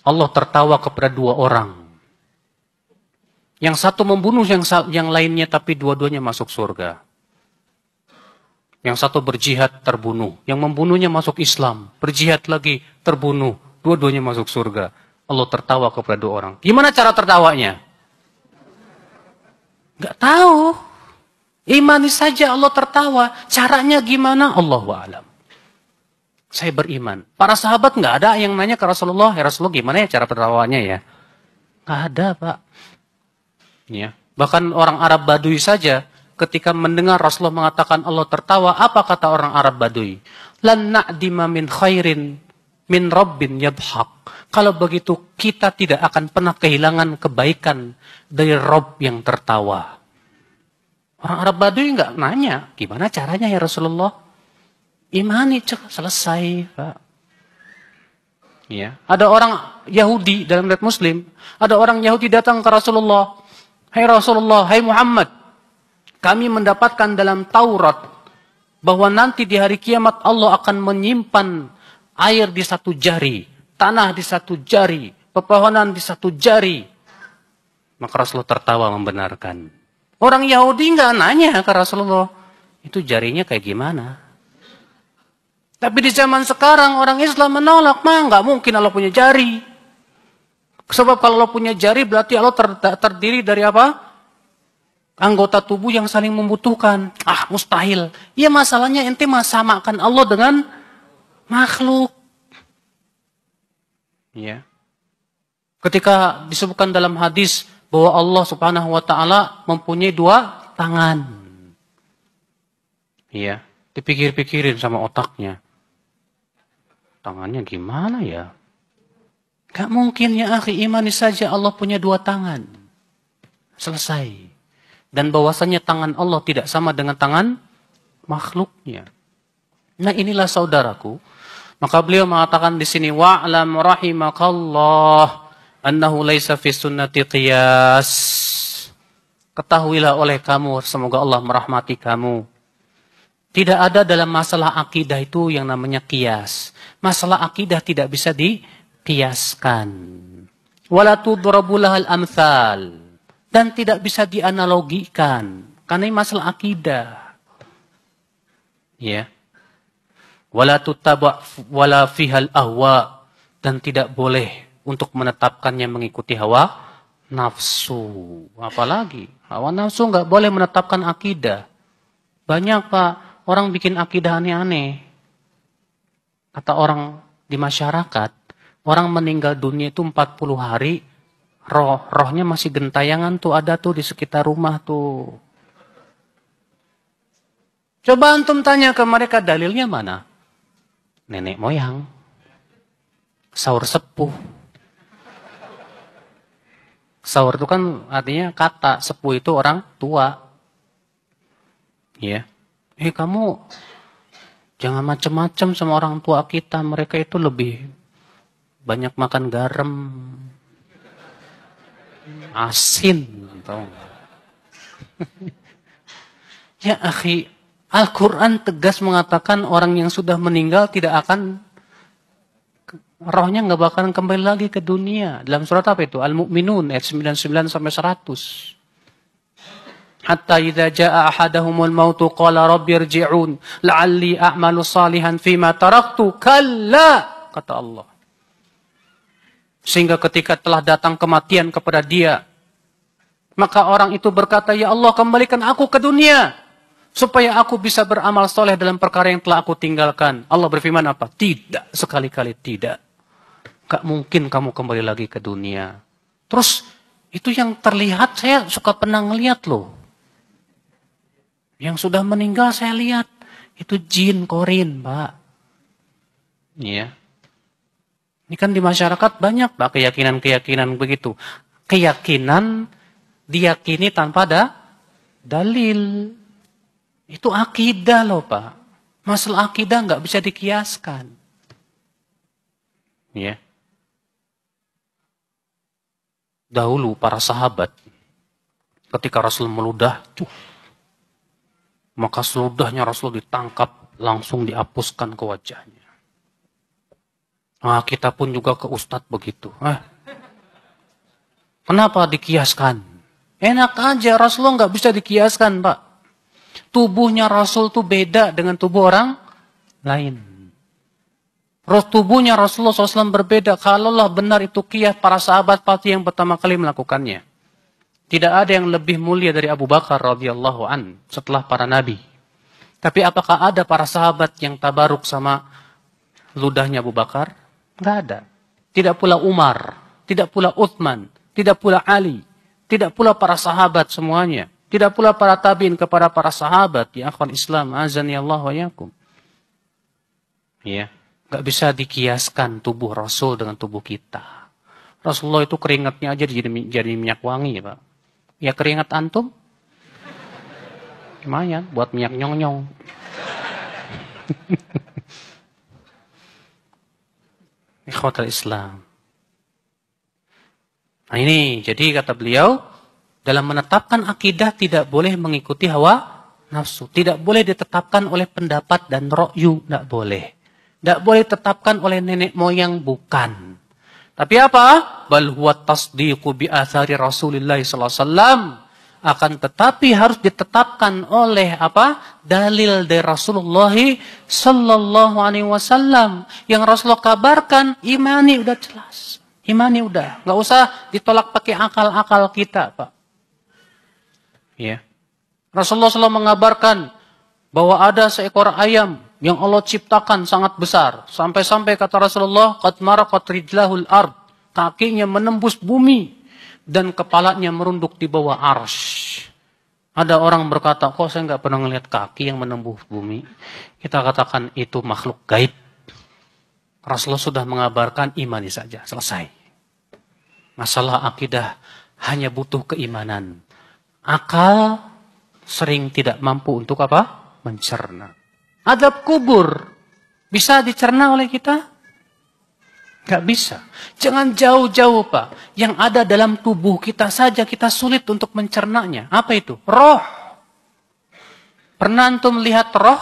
Allah tertawa kepada dua orang. Yang satu membunuh yang lainnya, tapi dua-duanya masuk surga. Yang satu berjihad, terbunuh. Yang membunuhnya masuk Islam. Berjihad lagi, terbunuh. Dua-duanya masuk surga. Allah tertawa kepada dua orang. Gimana cara tertawanya? Gak tahu. Imani saja Allah tertawa. Caranya gimana? Allahu a'lam. Saya beriman. Para sahabat nggak ada yang nanya ke Rasulullah, ya Rasulullah gimana ya cara tertawanya ya? Nggak ada, Pak. Ya. Bahkan orang Arab Badui saja ketika mendengar Rasulullah mengatakan Allah tertawa, apa kata orang Arab Badui? Lan na'dima min khairin min rabbin yadhak. Kalau begitu kita tidak akan pernah kehilangan kebaikan dari Rabb yang tertawa. Orang Arab Badui nggak nanya, gimana caranya ya Rasulullah? Imani selesai, Pak. Ya. Ada orang Yahudi dalam riwayat Muslim, ada orang Yahudi datang ke Rasulullah. Hai Rasulullah, hai Muhammad, kami mendapatkan dalam Taurat bahwa nanti di hari kiamat Allah akan menyimpan air di satu jari, tanah di satu jari, pepohonan di satu jari. Maka Rasulullah tertawa membenarkan. Orang Yahudi nggak nanya ke Rasulullah, itu jarinya kayak gimana? Tapi di zaman sekarang orang Islam menolak, nggak mungkin Allah punya jari. Sebab kalau Allah punya jari berarti Allah terdiri dari apa? Anggota tubuh yang saling membutuhkan. Mustahil. Ya masalahnya ente samakan Allah dengan makhluk. Ya. Ketika disebutkan dalam hadis bahwa Allah Subhanahu wa taala mempunyai 2 tangan. Ya, dipikir-pikirin sama otaknya. Tangannya gimana ya? Gak mungkin ya akhi, imani saja Allah punya 2 tangan. Selesai. Dan bahwasanya tangan Allah tidak sama dengan tangan makhluknya. Nah inilah saudaraku. Maka beliau mengatakan di sini, wa'lam rahimakallah annahu laisa fi sunnati qiyas. Ketahuilah oleh kamu, semoga Allah merahmati kamu. Tidak ada dalam masalah akidah itu yang namanya qiyas. Masalah akidah tidak bisa diqiyaskan. Wala tudrabu lahal amthal. Dan tidak bisa dianalogikan. Karena ini masalah akidah. Ya. Wala tutaba' wala fihal ahwa. Dan tidak boleh untuk menetapkannya mengikuti hawa nafsu. Apalagi hawa nafsu nggak boleh menetapkan akidah. Banyak Pak, orang bikin akidah aneh-aneh. Kata orang di masyarakat, orang meninggal dunia itu 40 hari, rohnya masih gentayangan tuh, ada tuh di sekitar rumah tuh. Coba antum tanya ke mereka, dalilnya mana? Nenek moyang, saur sepuh. Saur itu kan artinya kata, sepuh itu orang tua. Ya. Kamu jangan macam-macam sama orang tua kita. Mereka itu lebih banyak makan garam, asin. Tahu. Ya akhi, Al-Quran tegas mengatakan orang yang sudah meninggal tidak akan, rohnya nggak bakalan kembali lagi ke dunia. Dalam surat apa itu? Al-Mu'minun ayat 99 sampai 100. Hatta idza jaa ahadahumul mautu qala rabbi irji'un la'alli a'malu salihan fima taraktu kalla, kata Allah. Sehingga ketika telah datang kematian kepada dia, maka orang itu berkata, ya Allah kembalikan aku ke dunia supaya aku bisa beramal soleh dalam perkara yang telah aku tinggalkan. Allah berfirman apa? Tidak, sekali-kali tidak. Gak mungkin kamu kembali lagi ke dunia. Terus itu yang terlihat, saya suka pernah ngeliat loh. Yang sudah meninggal saya lihat, itu jin korin, Pak. Iya. Ini kan di masyarakat banyak, Pak, keyakinan-keyakinan begitu. Keyakinan diyakini tanpa dalil. Itu akidah loh, Pak. Masalah akidah nggak bisa dikiaskan. Iya. Dahulu para sahabat, ketika Rasul meludah, maka seludahnya Rasul ditangkap, langsung dihapuskan ke wajahnya. Nah, kita pun juga ke ustadz begitu. Kenapa dikiaskan? Enak aja, Rasulullah nggak bisa dikiaskan, Pak. Tubuhnya Rasul tuh beda dengan tubuh orang lain. Tubuhnya Rasulullah SAW berbeda. Kalaulah benar itu kias, para sahabat pasti yang pertama kali melakukannya. Tidak ada yang lebih mulia dari Abu Bakar radhiyallahu an setelah para nabi. Tapi apakah ada para sahabat yang tabaruk sama ludahnya Abu Bakar? Enggak ada. Tidak pula Umar, tidak pula Utsman, tidak pula Ali, tidak pula para sahabat semuanya, tidak pula para tabi'in kepada para sahabat. Ya akhwal Islam, azani Allah wa yakum. Ya, enggak bisa dikiaskan tubuh Rasul dengan tubuh kita. Rasulullah itu keringatnya aja jadi minyak wangi, Pak. Ya keringat antum? Lumayan buat minyak nyong-nyong. Ikhwatul Islam. Nah ini, jadi kata beliau, dalam menetapkan akidah tidak boleh mengikuti hawa nafsu. Tidak boleh ditetapkan oleh pendapat dan ra'yu. Tidak boleh. Tidak boleh ditetapkan oleh nenek moyang, bukan. Tapi apa? Bal huwa tasdiqu bi athari Rasulillah sallallahu alaihi wasallam. Akan tetapi harus ditetapkan oleh apa? Dalil dari Rasulullah sallallahu alaihi wasallam. Yang Rasulullah kabarkan, imani udah jelas. Imani udah, nggak usah ditolak pakai akal-akal kita, Pak. Ya. Rasulullah SAW mengabarkan bahwa ada seekor ayam yang Allah ciptakan sangat besar. Sampai-sampai kata Rasulullah, qad maraqat rijlahul ard, kakinya menembus bumi dan kepalanya merunduk di bawah arsy. Ada orang berkata, kok saya nggak pernah ngelihat kaki yang menembus bumi? Kita katakan itu makhluk gaib. Rasulullah sudah mengabarkan, imani saja, selesai. Masalah akidah hanya butuh keimanan. Akal sering tidak mampu untuk apa? Mencerna. Adab kubur bisa dicerna oleh kita? Gak bisa. Jangan jauh-jauh, Pak. Yang ada dalam tubuh kita saja kita sulit untuk mencernanya. Apa itu? Roh. Pernah antum lihat roh?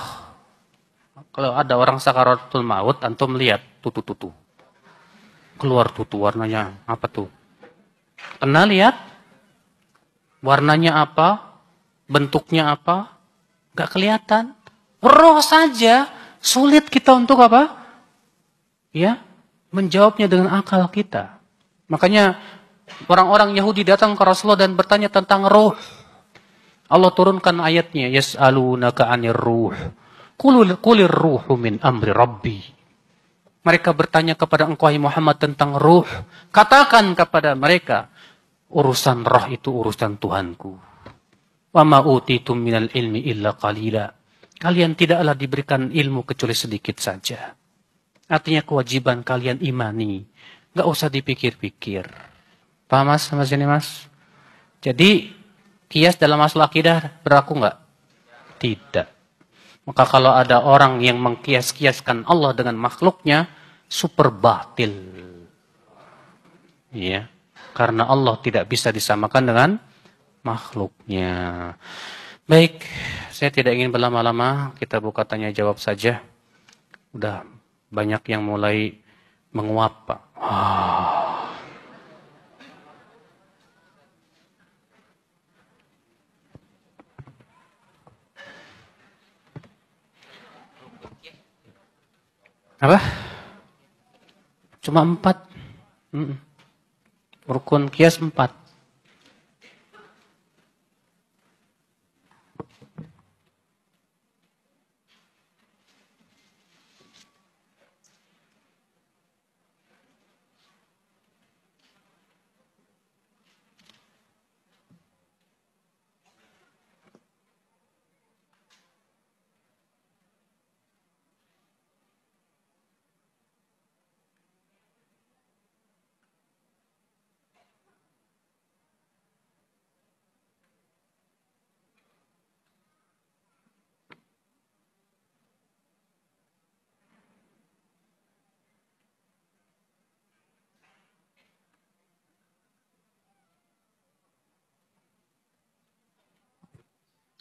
Kalau ada orang sakaratul maut, antum lihat tutu-tutu. Keluar tutu, warnanya apa tuh? Pernah lihat? Warnanya apa? Bentuknya apa? Gak kelihatan. Roh saja sulit kita untuk apa? Ya, menjawabnya dengan akal kita. Makanya orang-orang Yahudi datang ke Rasulullah dan bertanya tentang roh. Allah turunkan ayatnya, yas'alunaka 'anir ruh. Qulir ruhu min amri rabbi. Mereka bertanya kepada engkau Muhammad tentang ruh. Katakan kepada mereka, urusan roh itu urusan Tuhanku. Wa ma utitum minal ilmi illa qalila. Kalian tidaklah diberikan ilmu kecuali sedikit saja. Artinya kewajiban kalian imani. Gak usah dipikir-pikir. Paham mas sama sini mas? Jadi kias dalam masalah akidah berlaku gak? Tidak. Maka kalau ada orang yang mengkias-kiaskan Allah dengan makhluknya, super batil. Ya. Karena Allah tidak bisa disamakan dengan makhluknya. Baik, saya tidak ingin berlama-lama, kita buka tanya jawab saja. Udah banyak yang mulai menguap, Pak. Apa? Cuma 4. Rukun kias 4.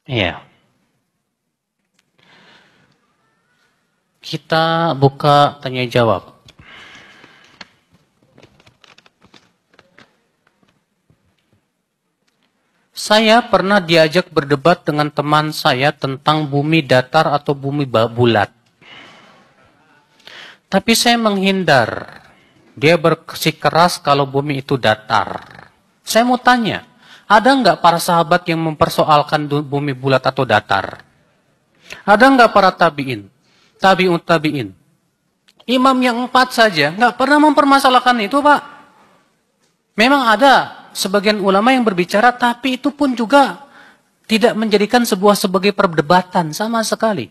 Iya. Kita buka tanya jawab. Saya pernah diajak berdebat dengan teman saya tentang bumi datar atau bumi bulat. Tapi saya menghindar. Dia bersikeras kalau bumi itu datar. Saya mau tanya, Ada nggak para sahabat yang mempersoalkan bumi bulat atau datar? Ada nggak para tabi'in? Tabi'in. Imam yang 4 saja nggak pernah mempermasalahkan itu, Pak. Memang ada sebagian ulama yang berbicara, tapi itu pun juga tidak menjadikan sebagai perdebatan sama sekali.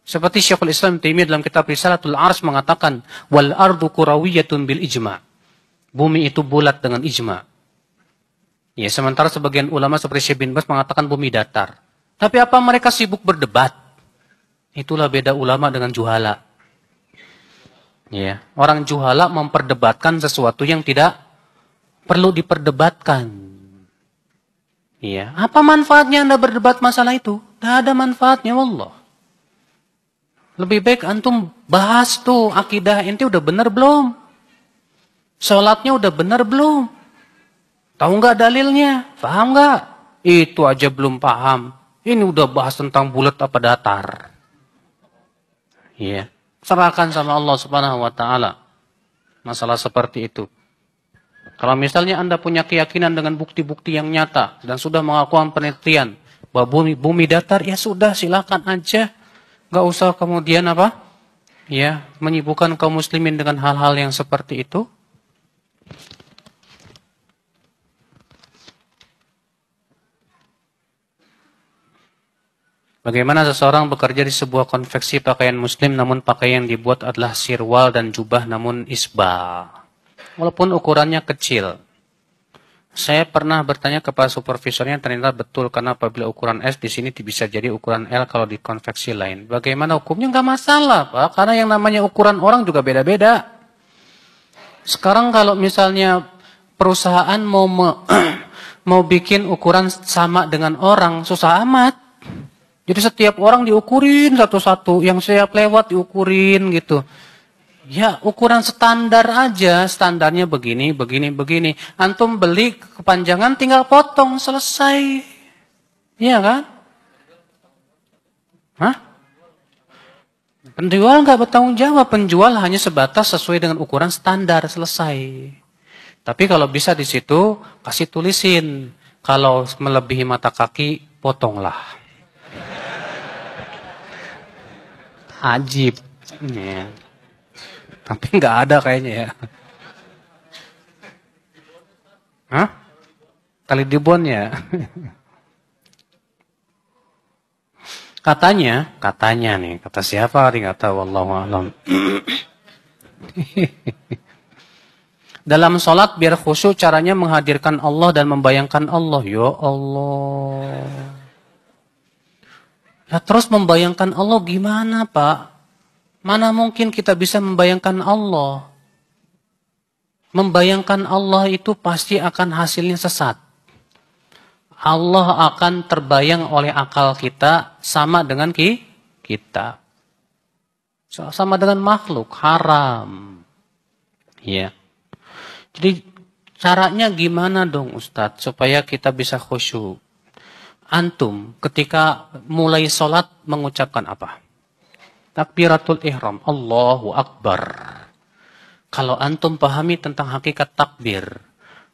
Seperti Syekhul Islam Taimiyah dalam kitab Risalatul Ars mengatakan, wal ardu kurawiyatun bil ijma. Bumi itu bulat dengan ijma. Ya, sementara sebagian ulama seperti Syekh bin Baz mengatakan bumi datar. Tapi apa mereka sibuk berdebat? Itulah beda ulama dengan juhala. Ya, orang juhala memperdebatkan sesuatu yang tidak perlu diperdebatkan. Ya, apa manfaatnya Anda berdebat masalah itu? Tidak ada manfaatnya, wallah. Lebih baik antum bahas tuh akidah ente udah benar belum? Sholatnya udah benar belum? Tahu nggak dalilnya? Paham nggak? Itu aja belum paham. Ini udah bahas tentang bulat apa datar. Iya. Serahkan sama Allah Subhanahu wa taala. Masalah seperti itu. Kalau misalnya Anda punya keyakinan dengan bukti-bukti yang nyata dan sudah melakukan penelitian bahwa bumi datar, ya sudah silakan aja. Gak usah kemudian apa? Ya, menyibukkan kaum muslimin dengan hal-hal yang seperti itu. Bagaimana seseorang bekerja di sebuah konveksi pakaian muslim namun pakaian yang dibuat adalah sirwal dan jubah namun isbal. Walaupun ukurannya kecil. Saya pernah bertanya kepada supervisornya, ternyata betul karena apabila ukuran S di sini bisa jadi ukuran L kalau di konveksi lain. Bagaimana hukumnya? Nggak masalah, Pak. Karena yang namanya ukuran orang juga beda-beda. Sekarang kalau misalnya perusahaan mau bikin ukuran sama dengan orang, susah amat. Jadi setiap orang diukurin satu-satu, yang setiap lewat diukurin gitu. Ya, ukuran standar aja, standarnya begini, begini, begini. Antum beli kepanjangan tinggal potong, selesai. Iya kan? Hah? Penjual nggak bertanggung jawab, penjual hanya sebatas sesuai dengan ukuran standar, selesai. Tapi kalau bisa di situ, kasih tulisin. Kalau melebihi mata kaki, potonglah. Ajib. Ya. Tapi nggak ada kayaknya ya. Hah? Tali dibon ya? Katanya nih, kata siapa nih, kata wallahu a'lam. Dalam sholat biar khusyuk caranya menghadirkan Allah dan membayangkan Allah. Ya Allah. Ya terus membayangkan Allah gimana, Pak? Mana mungkin kita bisa membayangkan Allah? Membayangkan Allah itu pasti akan hasilnya sesat. Allah akan terbayang oleh akal kita sama dengan kita. Sama dengan makhluk, haram. Ya. Jadi caranya gimana dong Ustadz supaya kita bisa khusyuk? Antum ketika mulai sholat mengucapkan apa? Takbiratul ihram, Allahu Akbar. Kalau antum pahami tentang hakikat takbir,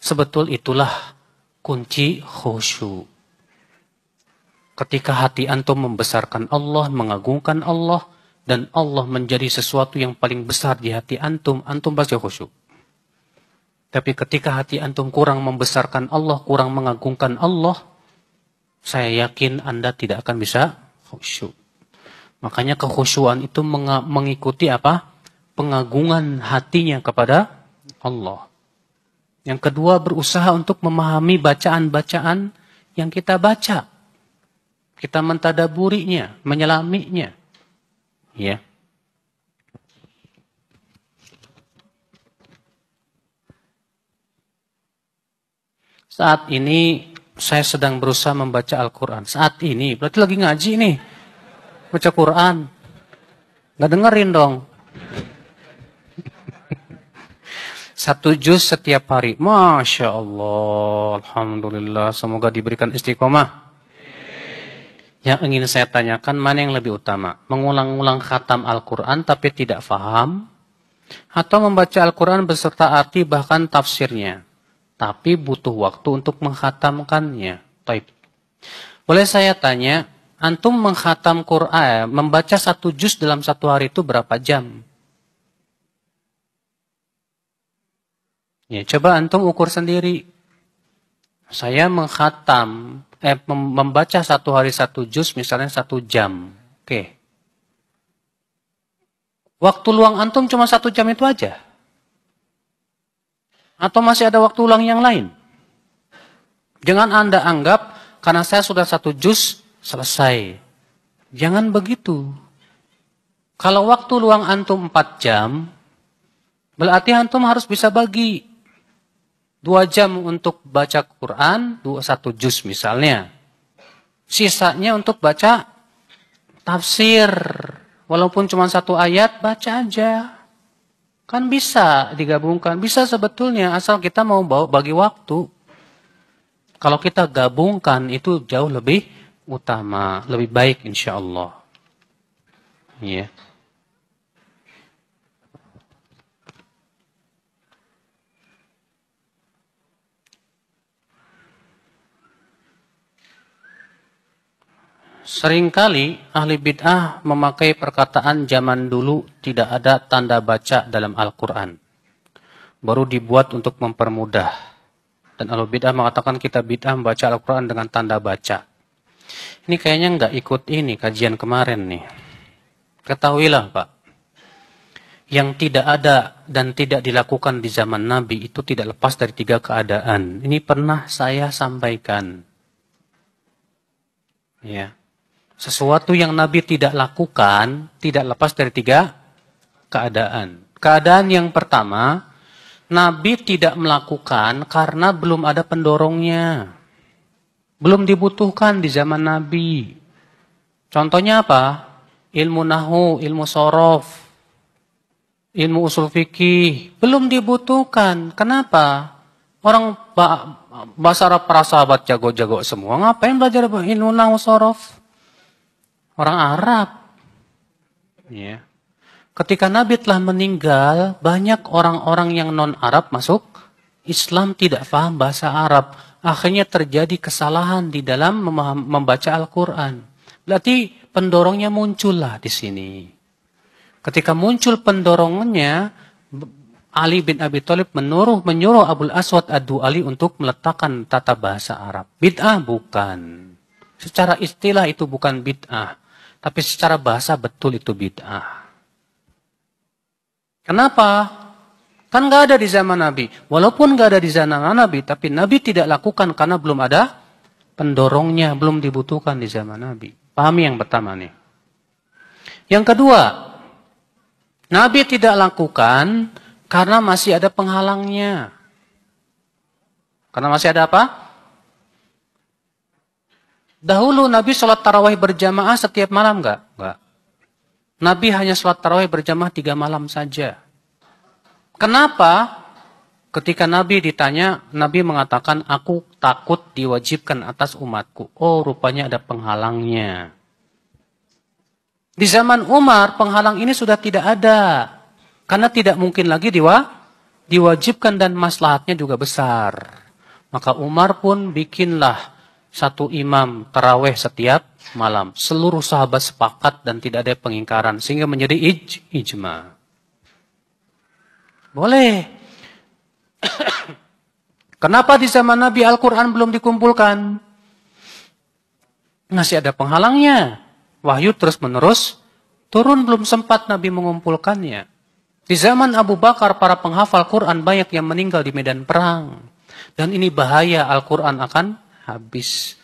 sebetul itulah kunci khusyuk. Ketika hati antum membesarkan Allah, mengagungkan Allah, dan Allah menjadi sesuatu yang paling besar di hati antum, antum pasti khusyuk. Tapi ketika hati antum kurang membesarkan Allah, kurang mengagungkan Allah, saya yakin Anda tidak akan bisa khusyuk. Makanya kekhusyuan itu mengikuti apa? Pengagungan hatinya kepada Allah. Yang kedua, berusaha untuk memahami bacaan-bacaan yang kita baca. Kita mentadaburinya, menyelaminya. Ya. Saat ini saya sedang berusaha membaca Al-Quran. Saat ini, berarti lagi ngaji nih. Baca Quran. Nggak dengerin dong. 1 juz setiap hari. Masya Allah. Alhamdulillah. Semoga diberikan istiqomah. Yang ingin saya tanyakan, mana yang lebih utama? Mengulang-ulang khatam Al-Quran tapi tidak faham? Atau membaca Al-Quran beserta arti bahkan tafsirnya? tapi butuh waktu untuk menghatamkannya. Taib. Boleh saya tanya, antum menghatam Quran, membaca 1 juz dalam 1 hari itu berapa jam? Ya, coba antum ukur sendiri. Saya membaca 1 hari 1 juz, misalnya 1 jam. Oke. Waktu luang antum cuma 1 jam itu aja? Atau masih ada waktu luang yang lain? Jangan Anda anggap, karena saya sudah 1 juz, selesai. Jangan begitu. Kalau waktu luang antum 4 jam, berarti antum harus bisa bagi 2 jam untuk baca Quran, 1 juz misalnya. Sisanya untuk baca tafsir. Walaupun cuma 1 ayat, baca aja. Kan bisa digabungkan. Bisa sebetulnya, asal kita mau bagi waktu. Kalau kita gabungkan, itu jauh lebih utama. Lebih baik insya Allah. Ya. Seringkali ahli bid'ah memakai perkataan zaman dulu tidak ada tanda baca dalam Al-Quran. Baru dibuat untuk mempermudah. Dan ahli bid'ah mengatakan kita bid'ah membaca Al-Quran dengan tanda baca. Ini kayaknya nggak ikut ini kajian kemarin nih. Ketahuilah Pak, yang tidak ada dan tidak dilakukan di zaman Nabi itu tidak lepas dari 3 keadaan. Ini pernah saya sampaikan. Ya. Sesuatu yang Nabi tidak lakukan, tidak lepas dari 3 keadaan. Keadaan yang pertama, Nabi tidak melakukan karena belum ada pendorongnya. Belum dibutuhkan di zaman Nabi. Contohnya apa? Ilmu nahu, ilmu sorof, ilmu usul fikih. Belum dibutuhkan. Kenapa? Orang bahasa Arab para sahabat jago-jago semua. Ngapain belajar ilmu nahu sorof? Orang Arab. Ya. Ketika Nabi telah meninggal, banyak orang-orang yang non-Arab masuk Islam, tidak paham bahasa Arab. Akhirnya terjadi kesalahan di dalam membaca Al-Quran. Berarti pendorongnya muncullah di sini. Ketika muncul pendorongnya, Ali bin Abi Thalib menyuruh Abul Aswad Ad-Du'ali untuk meletakkan tata bahasa Arab. Bid'ah bukan. Secara istilah itu bukan bid'ah. Tapi secara bahasa betul itu bid'ah. Kenapa? Kan nggak ada di zaman Nabi. Walaupun nggak ada di zaman Nabi, tapi Nabi tidak lakukan karena belum ada pendorongnya, belum dibutuhkan di zaman Nabi. Pahami yang pertama nih. Yang kedua, Nabi tidak lakukan karena masih ada penghalangnya. Karena masih ada apa? Dahulu Nabi sholat tarawih berjamaah setiap malam enggak? Enggak. Nabi hanya sholat tarawih berjamaah 3 malam saja. Kenapa? Ketika Nabi ditanya, Nabi mengatakan, aku takut diwajibkan atas umatku. Oh, rupanya ada penghalangnya. Di zaman Umar, penghalang ini sudah tidak ada. Karena tidak mungkin lagi diwajibkan dan maslahatnya juga besar. Maka Umar pun bikinlah 1 imam tarawih setiap malam. Seluruh sahabat sepakat dan tidak ada pengingkaran. Sehingga menjadi ijma. Boleh. Kenapa di zaman Nabi Al-Quran belum dikumpulkan? Masih ada penghalangnya. Wahyu terus menerus turun, belum sempat Nabi mengumpulkannya. Di zaman Abu Bakar para penghafal Quran banyak yang meninggal di medan perang. Dan ini bahaya, Al-Quran akan habis.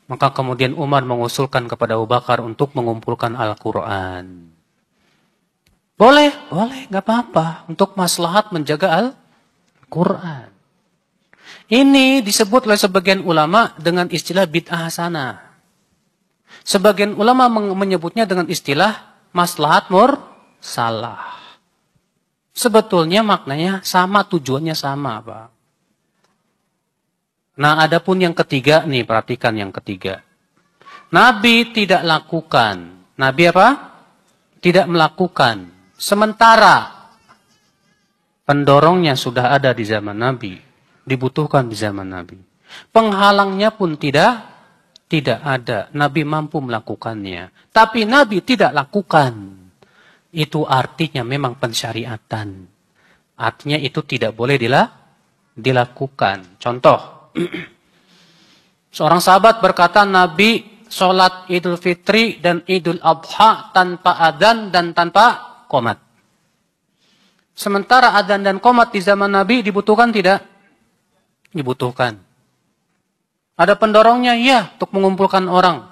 Maka kemudian Umar mengusulkan kepada Abu Bakar untuk mengumpulkan Al-Quran. Boleh, nggak apa-apa. Untuk maslahat menjaga Al-Quran. Ini disebut oleh sebagian ulama dengan istilah bid'ah hasanah. Sebagian ulama menyebutnya dengan istilah maslahat mursalah. Sebetulnya maknanya sama, tujuannya sama, Pak. Nah, adapun yang ketiga nih, perhatikan yang ketiga. Nabi tidak lakukan. Nabi apa? Tidak melakukan. Sementara pendorongnya sudah ada di zaman Nabi. Dibutuhkan di zaman Nabi. Penghalangnya pun tidak ada. Nabi mampu melakukannya. Tapi Nabi tidak lakukan. Itu artinya memang pensyariatan. Artinya itu tidak boleh dilakukan. Contoh. Seorang sahabat berkata, Nabi sholat Idul Fitri dan Idul Adha tanpa adzan dan tanpa qomat. Sementara adzan dan qomat di zaman Nabi dibutuhkan tidak? Dibutuhkan. Ada pendorongnya? Ya, untuk mengumpulkan orang.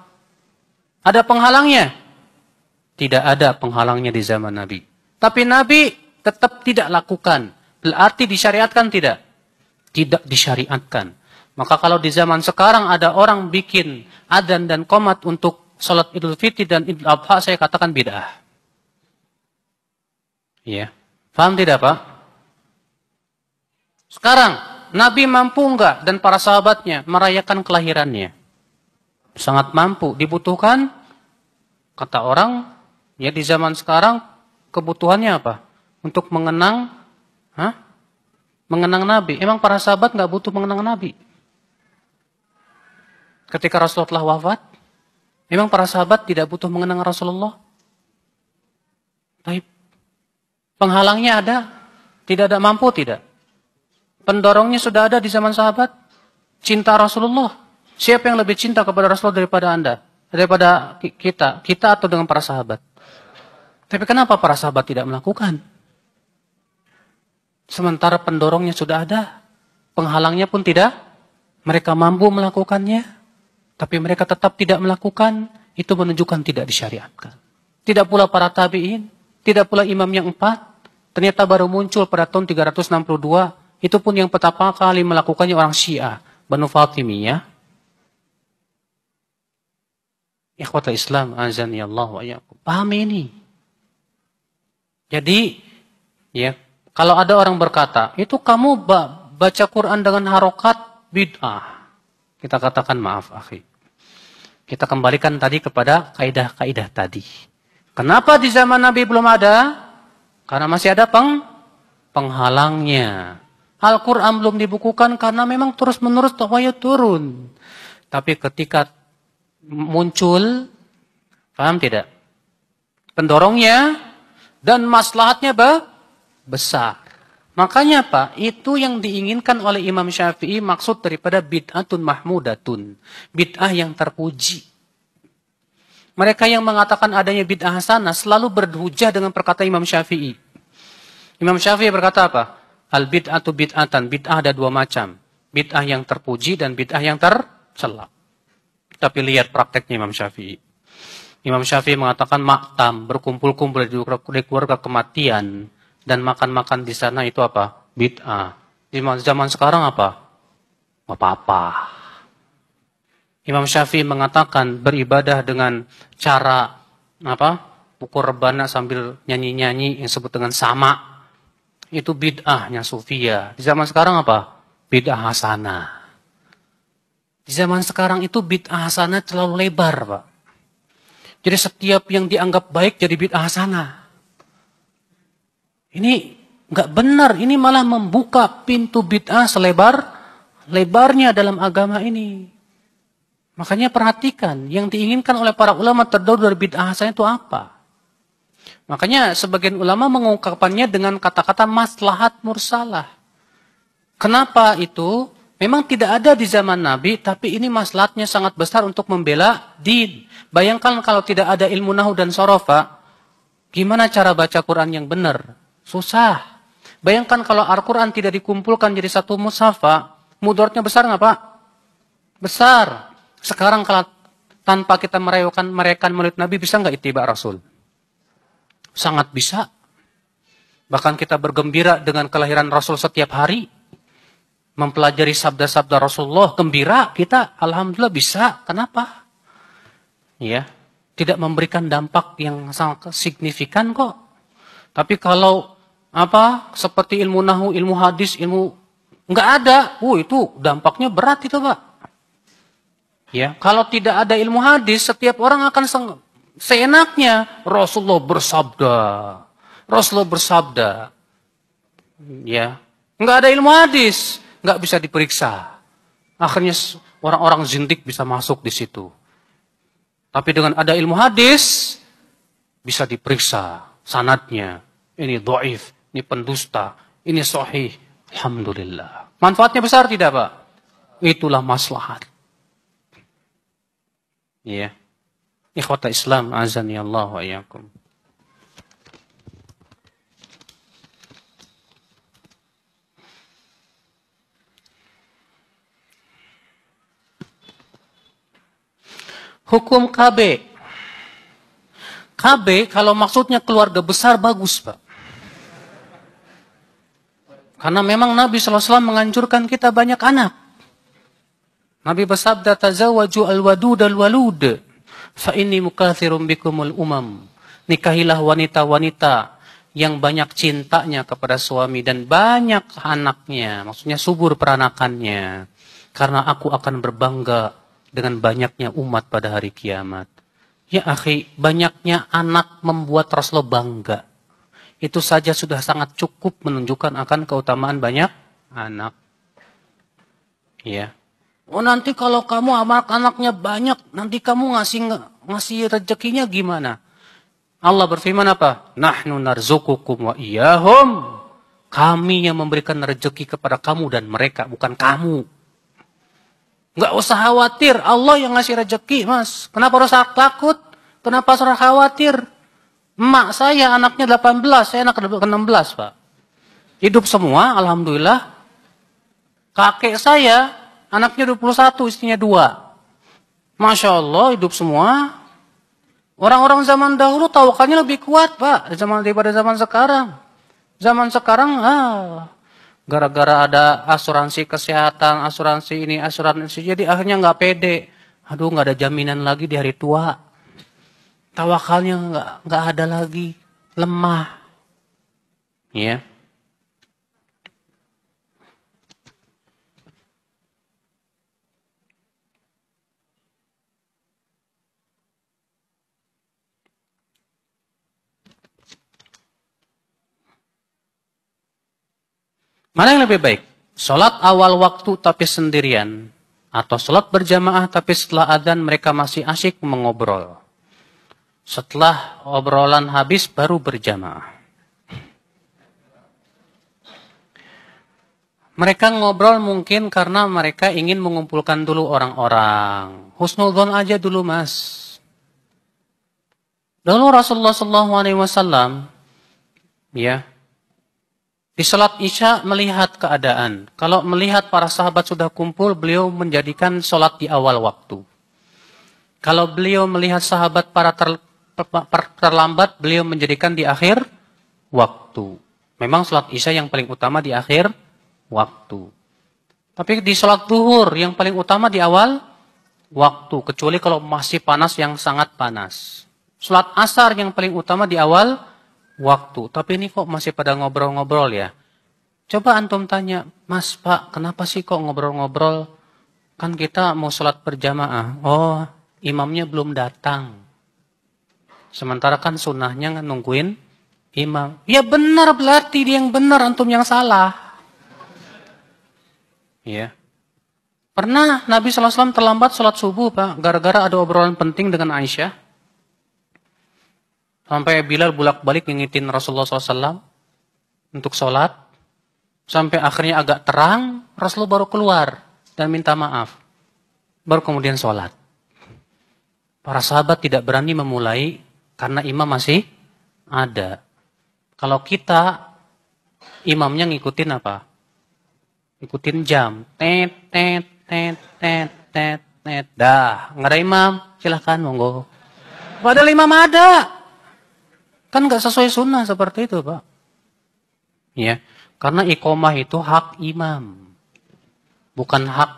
Ada penghalangnya? Tidak ada penghalangnya di zaman Nabi. Tapi Nabi tetap tidak lakukan. Berarti disyariatkan tidak? Tidak disyariatkan. Maka kalau di zaman sekarang ada orang bikin adzan dan qomat untuk sholat Idul Fitri dan Idul Adha, saya katakan bid'ah. Ya. Paham tidak, Pak? Sekarang, Nabi mampu enggak dan para sahabatnya merayakan kelahirannya? Sangat mampu. Dibutuhkan, kata orang, ya di zaman sekarang kebutuhannya apa? Untuk mengenang, mengenang Nabi. Emang para sahabat enggak butuh mengenang Nabi? Ketika Rasulullah wafat, emang para sahabat tidak butuh mengenang Rasulullah? Baik. Penghalangnya ada? Tidak ada, mampu tidak? Pendorongnya sudah ada di zaman sahabat? Cinta Rasulullah. Siapa yang lebih cinta kepada Rasulullah daripada Anda? Daripada kita? Kita atau dengan para sahabat? Tapi kenapa para sahabat tidak melakukan? Sementara pendorongnya sudah ada. Penghalangnya pun tidak. Mereka mampu melakukannya. Tapi mereka tetap tidak melakukan. Itu menunjukkan tidak disyariatkan. Tidak pula para tabi'in. Tidak pula imam yang 4, ternyata baru muncul pada tahun 362, itu pun yang pertama kali melakukannya orang Syiah, Banu Fatimiyah. Ikhwatul Islam, azani Allah wa iyyakum. Paham ini? Jadi, ya, kalau ada orang berkata, itu kamu baca Quran dengan harokat bid'ah. Kita katakan maaf, akhi. Kita kembalikan tadi kepada kaidah-kaidah tadi. Kenapa di zaman Nabi belum ada? Karena masih ada penghalangnya. Al-Quran belum dibukukan karena memang terus-menerus wahyu turun. Tapi ketika muncul, paham tidak? Pendorongnya dan maslahatnya besar. Makanya Pak, itu yang diinginkan oleh Imam Syafi'i maksud daripada bid'atun mahmudatun. Bid'ah yang terpuji. Mereka yang mengatakan adanya bid'ah hasanah selalu berhujah dengan perkataan Imam Syafi'i. Imam Syafi'i berkata apa? Al-bid'atu bid'atan. Bid'ah ada dua macam. Bid'ah yang terpuji dan bid'ah yang tercela. Tapi lihat prakteknya Imam Syafi'i. Imam Syafi'i mengatakan maktam, berkumpul-kumpul di keluarga kematian dan makan-makan di sana itu apa? Bid'ah. Di zaman sekarang apa? Nggak apa-apa. Imam Syafi'i mengatakan beribadah dengan cara pukul rebana sambil nyanyi-nyanyi yang disebut dengan sama. Itu bid'ahnya sufiyah. Di zaman sekarang apa? Bid'ah hasanah. Di zaman sekarang itu bid'ah hasanah terlalu lebar, Pak. Jadi setiap yang dianggap baik jadi bid'ah hasanah. Ini nggak benar. Ini malah membuka pintu bid'ah selebar-lebarnya dalam agama ini. Makanya perhatikan, yang diinginkan oleh para ulama terdahulu dari bid'ah hasanah itu apa? Makanya sebagian ulama mengungkapkannya dengan kata-kata maslahat mursalah. Kenapa itu? Memang tidak ada di zaman Nabi, tapi ini maslahatnya sangat besar untuk membela din. Bayangkan kalau tidak ada ilmu nahu dan sorofa, gimana cara baca Quran yang benar? Susah. Bayangkan kalau Al-Quran tidak dikumpulkan jadi satu mushafa, mudaratnya besar nggak Pak? Besar. Sekarang kalau tanpa kita merayakan Maulid Nabi, bisa nggak ittiba Rasul? Sangat bisa. Bahkan kita bergembira dengan kelahiran Rasul setiap hari. Mempelajari sabda-sabda Rasulullah, gembira kita, alhamdulillah bisa. Kenapa? Ya, tidak memberikan dampak yang sangat signifikan kok. Tapi kalau seperti ilmu nahu, ilmu hadis, nggak ada, itu dampaknya berat itu Pak. Ya, kalau tidak ada ilmu hadis, setiap orang akan seenaknya Rasulullah bersabda. Ya, nggak ada ilmu hadis, nggak bisa diperiksa. Akhirnya orang-orang zindik bisa masuk di situ. Tapi dengan ada ilmu hadis, bisa diperiksa sanadnya. Ini dhaif, ini pendusta, ini sahih. Alhamdulillah. Manfaatnya besar tidak, Pak? Itulah maslahat. Ya. Ikhwata Islam, azani Allah wa iyyakum. Hukum KB. KB kalau maksudnya keluarga besar bagus, Pak. Karena memang Nabi SAW menganjurkan kita banyak anak. Nabi bersabda, tazawwaju al-wadud al-walud, fa inni mukatsirum bikumul umam. Nikahilah wanita-wanita yang banyak cintanya kepada suami dan banyak anaknya. Maksudnya subur peranakannya. Karena aku akan berbangga dengan banyaknya umat pada hari kiamat. Ya akhi, banyaknya anak membuat Rasulullah bangga. Itu saja sudah sangat cukup menunjukkan akan keutamaan banyak anak. Ya. Oh nanti kalau kamu anak-anaknya banyak, nanti kamu ngasih rezekinya gimana? Allah berfirman apa? Nahnu narzukukum wa iyyahum. Kami yang memberikan rezeki kepada kamu dan mereka, bukan kamu. Nggak usah khawatir, Allah yang ngasih rezeki, Mas. Kenapa harus takut? Kenapa harus khawatir? Emak saya anaknya 18, saya anak ke-16, Pak. Hidup semua, alhamdulillah. Kakek saya anaknya 21, istrinya 2. Masya Allah, hidup semua. Orang-orang zaman dahulu tawakalnya lebih kuat, Pak, daripada zaman sekarang. Zaman sekarang, gara-gara ada asuransi kesehatan, asuransi ini, asuransi, jadi akhirnya nggak pede. Aduh, nggak ada jaminan lagi di hari tua. Tawakalnya nggak ada lagi, lemah. Ya. Mana yang lebih baik? Sholat awal waktu tapi sendirian. Atau sholat berjamaah tapi setelah adzan mereka masih asyik mengobrol. Setelah obrolan habis baru berjamaah. Mereka ngobrol mungkin karena mereka ingin mengumpulkan dulu orang-orang. Husnudzon aja dulu, Mas. Dulu Rasulullah SAW, ya, di salat Isya melihat keadaan. Kalau melihat para sahabat sudah kumpul, beliau menjadikan salat di awal waktu. Kalau beliau melihat sahabat para terlambat, beliau menjadikan di akhir waktu. Memang salat Isya yang paling utama di akhir waktu. Tapi di salat zuhur yang paling utama di awal waktu. Kecuali kalau masih panas yang sangat panas. Salat asar yang paling utama di awal waktu. Tapi ini kok masih pada ngobrol-ngobrol ya. Coba antum tanya, Mas Pak, kenapa sih kok ngobrol-ngobrol? Kan kita mau sholat berjamaah. Oh, imamnya belum datang. Sementara kan sunnahnya nungguin imam. Ya benar, berarti dia yang benar, antum yang salah. Ya. Pernah Nabi SAW terlambat sholat subuh, Pak. Gara-gara ada obrolan penting dengan Aisyah. Sampai Bilal bolak-balik ngingetin Rasulullah SAW untuk sholat. Sampai akhirnya agak terang, Rasulullah baru keluar dan minta maaf. Baru kemudian sholat. Para sahabat tidak berani memulai karena imam masih ada. Kalau kita, imamnya ngikutin apa? Ngikutin jam. Tet, tet, tet, tet, tet, tet. Dah, nggak ada imam, silahkan monggo. Padahal imam ada. Kan nggak sesuai sunnah seperti itu, Pak. Ya, karena iqomah itu hak imam, bukan hak.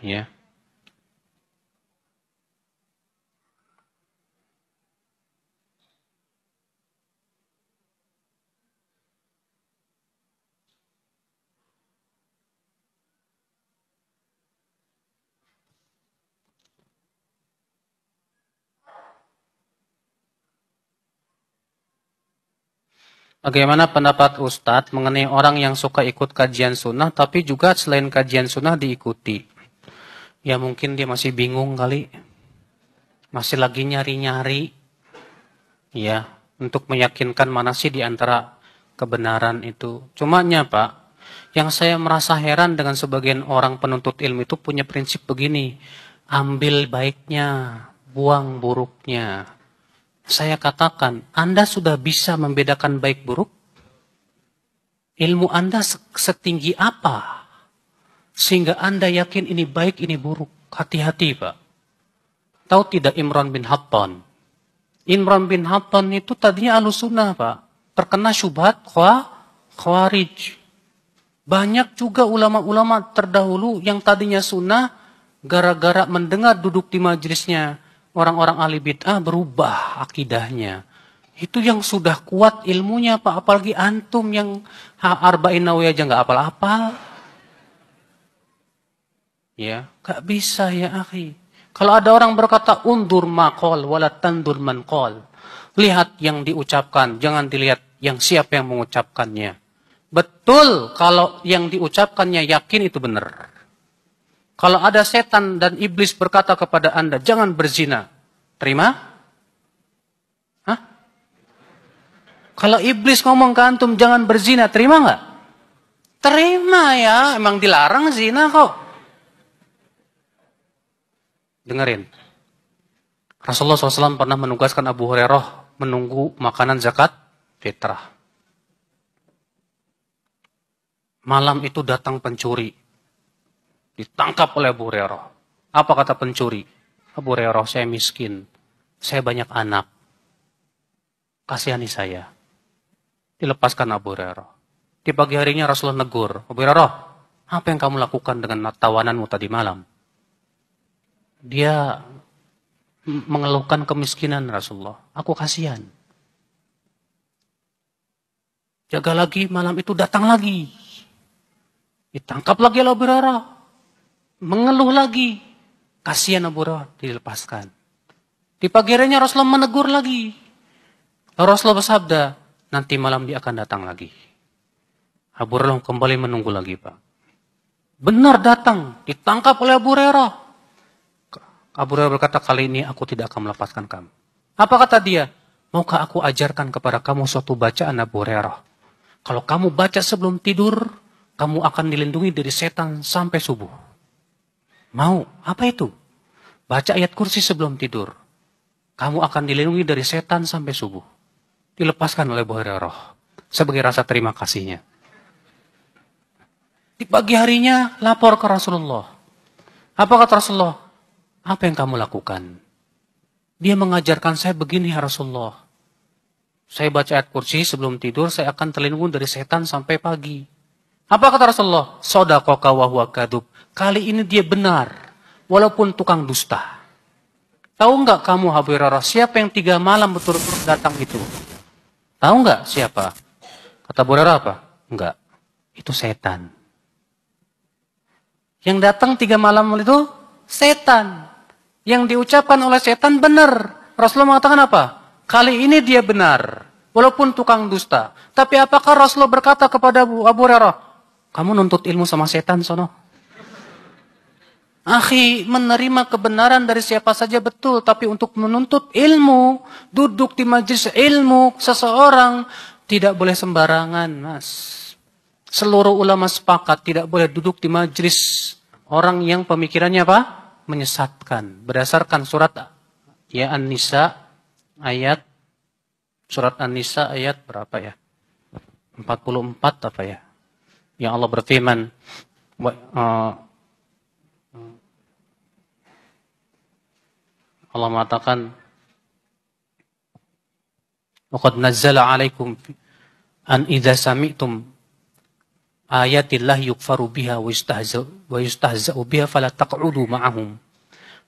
Ya. Bagaimana pendapat Ustadz mengenai orang yang suka ikut kajian sunnah, tapi juga selain kajian sunnah diikuti? Ya mungkin dia masih bingung kali, masih lagi nyari-nyari, ya, untuk meyakinkan mana sih di antara kebenaran itu. Cumanya Pak, yang saya merasa heran dengan sebagian orang penuntut ilmu itu punya prinsip begini, ambil baiknya, buang buruknya. Saya katakan, Anda sudah bisa membedakan baik buruk? Ilmu Anda setinggi apa? Sehingga Anda yakin ini baik, ini buruk. Hati-hati Pak. Tahu tidak Imran bin Hattan? Imran bin Hattan itu tadinya Ahlussunnah Pak. Terkena syubhat Khawarij. Banyak juga ulama-ulama terdahulu yang tadinya sunnah, gara-gara mendengar duduk di majelisnya orang-orang ahli bid'ah berubah akidahnya. Itu yang sudah kuat ilmunya Pak. Apalagi antum yang Arba'in Nawawiyah aja nggak apal-apal. Ya, nggak bisa ya akhi. Kalau ada orang berkata undur maqal wala tandur man qal. Lihat yang diucapkan, jangan dilihat yang siapa yang mengucapkannya. Betul kalau yang diucapkannya yakin itu benar. Kalau ada setan dan iblis berkata kepada Anda, jangan berzina. Terima? Hah? Kalau iblis ngomong ke antum, jangan berzina, terima nggak? Terima ya, emang dilarang zina kok. Dengerin. Rasulullah SAW pernah menugaskan Abu Hurairah menunggu makanan zakat fitrah. Malam itu datang pencuri. Ditangkap oleh Abu Hurairah. Apa kata pencuri? Abu Hurairah, saya miskin. Saya banyak anak. Kasihani saya. Dilepaskan Abu Hurairah. Di pagi harinya Rasulullah negur. Abu Hurairah, apa yang kamu lakukan dengan tawananmu tadi malam? Dia mengeluhkan kemiskinan Rasulullah. Aku kasihan. Jaga lagi, malam itu datang lagi. Ditangkap lagi oleh Abu Hurairah. Mengeluh lagi. Kasihan Abu Hurairah, dilepaskan. Di pagi harinya Rasulullah menegur lagi. Rasulullah bersabda, nanti malam dia akan datang lagi. Abu Hurairah kembali menunggu lagi Pak. Benar datang, ditangkap oleh Abu Hurairah. Abu Hurairah berkata, kali ini aku tidak akan melepaskan kamu. Apa kata dia? Maukah aku ajarkan kepada kamu suatu bacaan Abu Hurairah? Kalau kamu baca sebelum tidur, kamu akan dilindungi dari setan sampai subuh. Mau? Apa itu? Baca ayat kursi sebelum tidur. Kamu akan dilindungi dari setan sampai subuh. Dilepaskan oleh Abu Hurairah. Sebagai rasa terima kasihnya. Di pagi harinya lapor ke Rasulullah. Apa kata Rasulullah? Apa yang kamu lakukan? Dia mengajarkan saya begini ya Rasulullah. Saya baca ayat kursi sebelum tidur, saya akan terlindungi dari setan sampai pagi. Apa kata Rasulullah? Shadaqaka wa huwa kadhub. Kali ini dia benar, walaupun tukang dusta. Tahu nggak kamu Abu Hurairah, siapa yang 3 malam betul-betul datang itu? Tahu nggak siapa? Kata Abu Hurairah apa? Enggak, itu setan. Yang datang 3 malam itu setan. Yang diucapkan oleh setan benar. Rasulullah mengatakan apa? Kali ini dia benar, walaupun tukang dusta. Tapi apakah Rasulullah berkata kepada Abu Hurairah, kamu nuntut ilmu sama setan sono? Akhi, menerima kebenaran dari siapa saja betul, tapi untuk menuntut ilmu, duduk di majelis ilmu seseorang, tidak boleh sembarangan, Mas. Seluruh ulama sepakat tidak boleh duduk di majelis orang yang pemikirannya apa? Menyesatkan. Berdasarkan surat ya An-Nisa ayat surat An-Nisa ayat berapa ya? 44 apa ya? Yang Allah berfirman, Allah mengatakan, "Waqad nazzala 'alaikum an idza sami'tum ayatillahi yukfaru biha wa yustahza'u biha fala taq'udu ma'ahum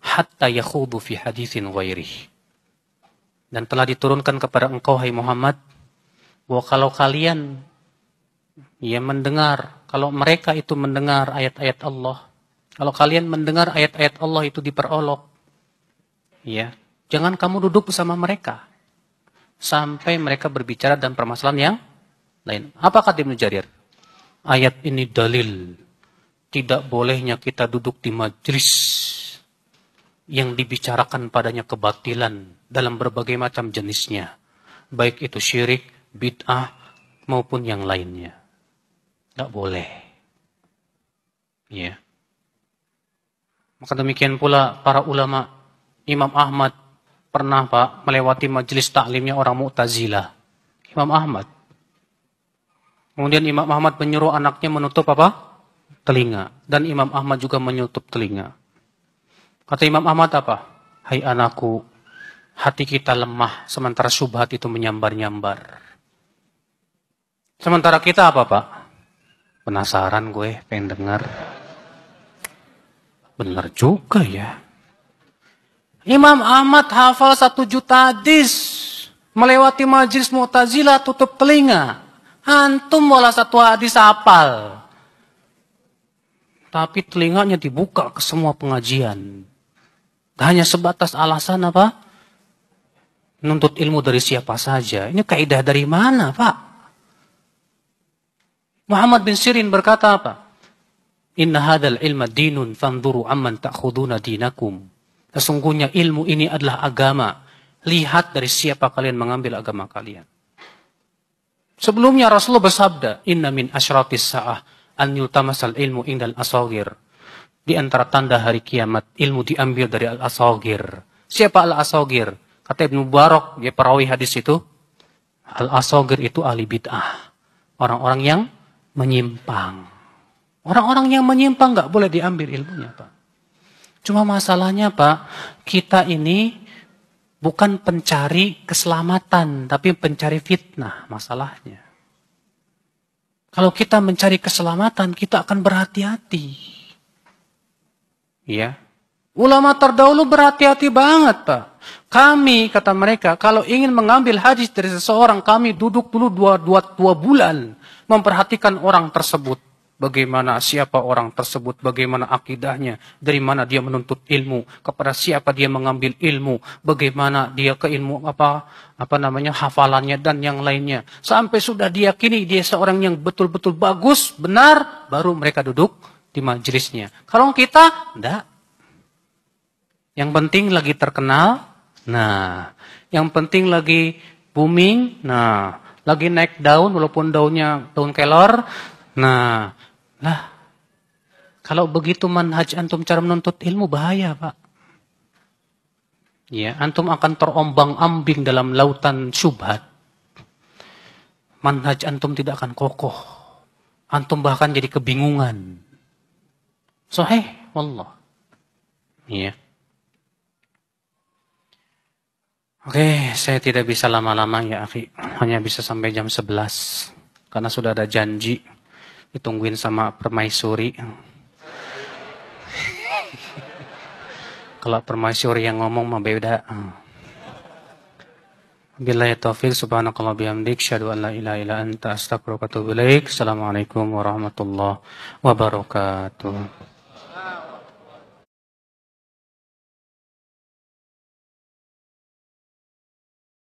hatta yakhudu fi haditsin ghairihi." Dan telah diturunkan kepada engkau hai Muhammad bahwa kalau kalian mendengar, kalau mereka itu mendengar ayat-ayat Allah, kalau kalian mendengar ayat-ayat Allah itu diperolok, jangan kamu duduk bersama mereka sampai mereka berbicara dalam permasalahan yang lain. Apa kata Ibnu Jarir? Ayat ini dalil tidak bolehnya kita duduk di majelis yang dibicarakan padanya kebatilan dalam berbagai macam jenisnya. Baik itu syirik, bid'ah, maupun yang lainnya. Tidak boleh. Ya. Maka demikian pula para ulama. Imam Ahmad pernah Pak melewati majelis taklimnya orang Mu'tazilah. Imam Ahmad. Kemudian Imam Ahmad menyuruh anaknya menutup apa? Telinga. Dan Imam Ahmad juga menutup telinga. Kata Imam Ahmad apa? Hai anakku, hati kita lemah sementara syubhat itu menyambar-nyambar. Sementara kita apa Pak? Penasaran gue, pengen dengar. Benar juga ya. Imam Ahmad hafal 1 juta hadis. Melewati majelis Mu'tazilah tutup telinga. Antum malah 1 hadis hafal. Tapi telinganya dibuka ke semua pengajian. Hanya sebatas alasan apa? Nuntut ilmu dari siapa saja. Ini kaidah dari mana Pak? Muhammad bin Sirin berkata apa? Inna hadal ilma dinun fanzuru amman ta'khuduna dinakum. Sesungguhnya ilmu ini adalah agama. Lihat dari siapa kalian mengambil agama kalian. Sebelumnya Rasulullah bersabda, Inna min asyratis sa'ah an yultamasal ilmu indal asagir. Di antara tanda hari kiamat, ilmu diambil dari al-asagir. Siapa al-asagir? Kata Ibnu Mubarak, dia perawi hadis itu. Al-asagir itu ahli bid'ah. Orang-orang yang menyimpang. Orang-orang yang menyimpang nggak boleh diambil ilmunya, Pak. Cuma masalahnya, Pak, kita ini bukan pencari keselamatan, tapi pencari fitnah masalahnya. Kalau kita mencari keselamatan, kita akan berhati-hati. Ya. Ulama terdahulu berhati-hati banget, Pak. Kami, kata mereka, kalau ingin mengambil hadis dari seseorang, kami duduk dulu dua bulan memperhatikan orang tersebut. Bagaimana siapa orang tersebut, bagaimana akidahnya, dari mana dia menuntut ilmu, kepada siapa dia mengambil ilmu, bagaimana dia ke ilmu hafalannya dan yang lainnya. Sampai sudah diyakini dia seorang yang betul-betul bagus, benar, baru mereka duduk di majelisnya. Kalau kita, enggak. Yang penting lagi terkenal, nah. Yang penting lagi booming, nah. Lagi naik daun, walaupun daunnya daun kelor, nah. Lah, kalau begitu manhaj antum cara menuntut ilmu bahaya, Pak. Ya, antum akan terombang-ambing dalam lautan syubhat. Manhaj antum tidak akan kokoh. Antum bahkan jadi kebingungan. Sahih, wallah. Iya. Oke, saya tidak bisa lama-lama ya, akhi. Hanya bisa sampai jam 11. Karena sudah ada janji. Ditungguin sama permaisuri. Kalau permaisuri yang ngomong mah beda. Billahi taufiq, subhanakallah bihamdik, syahadu an la ilaha illa anta, astaghfiruka wa atubu ilaik. Assalamualaikum warahmatullahi wabarakatuh.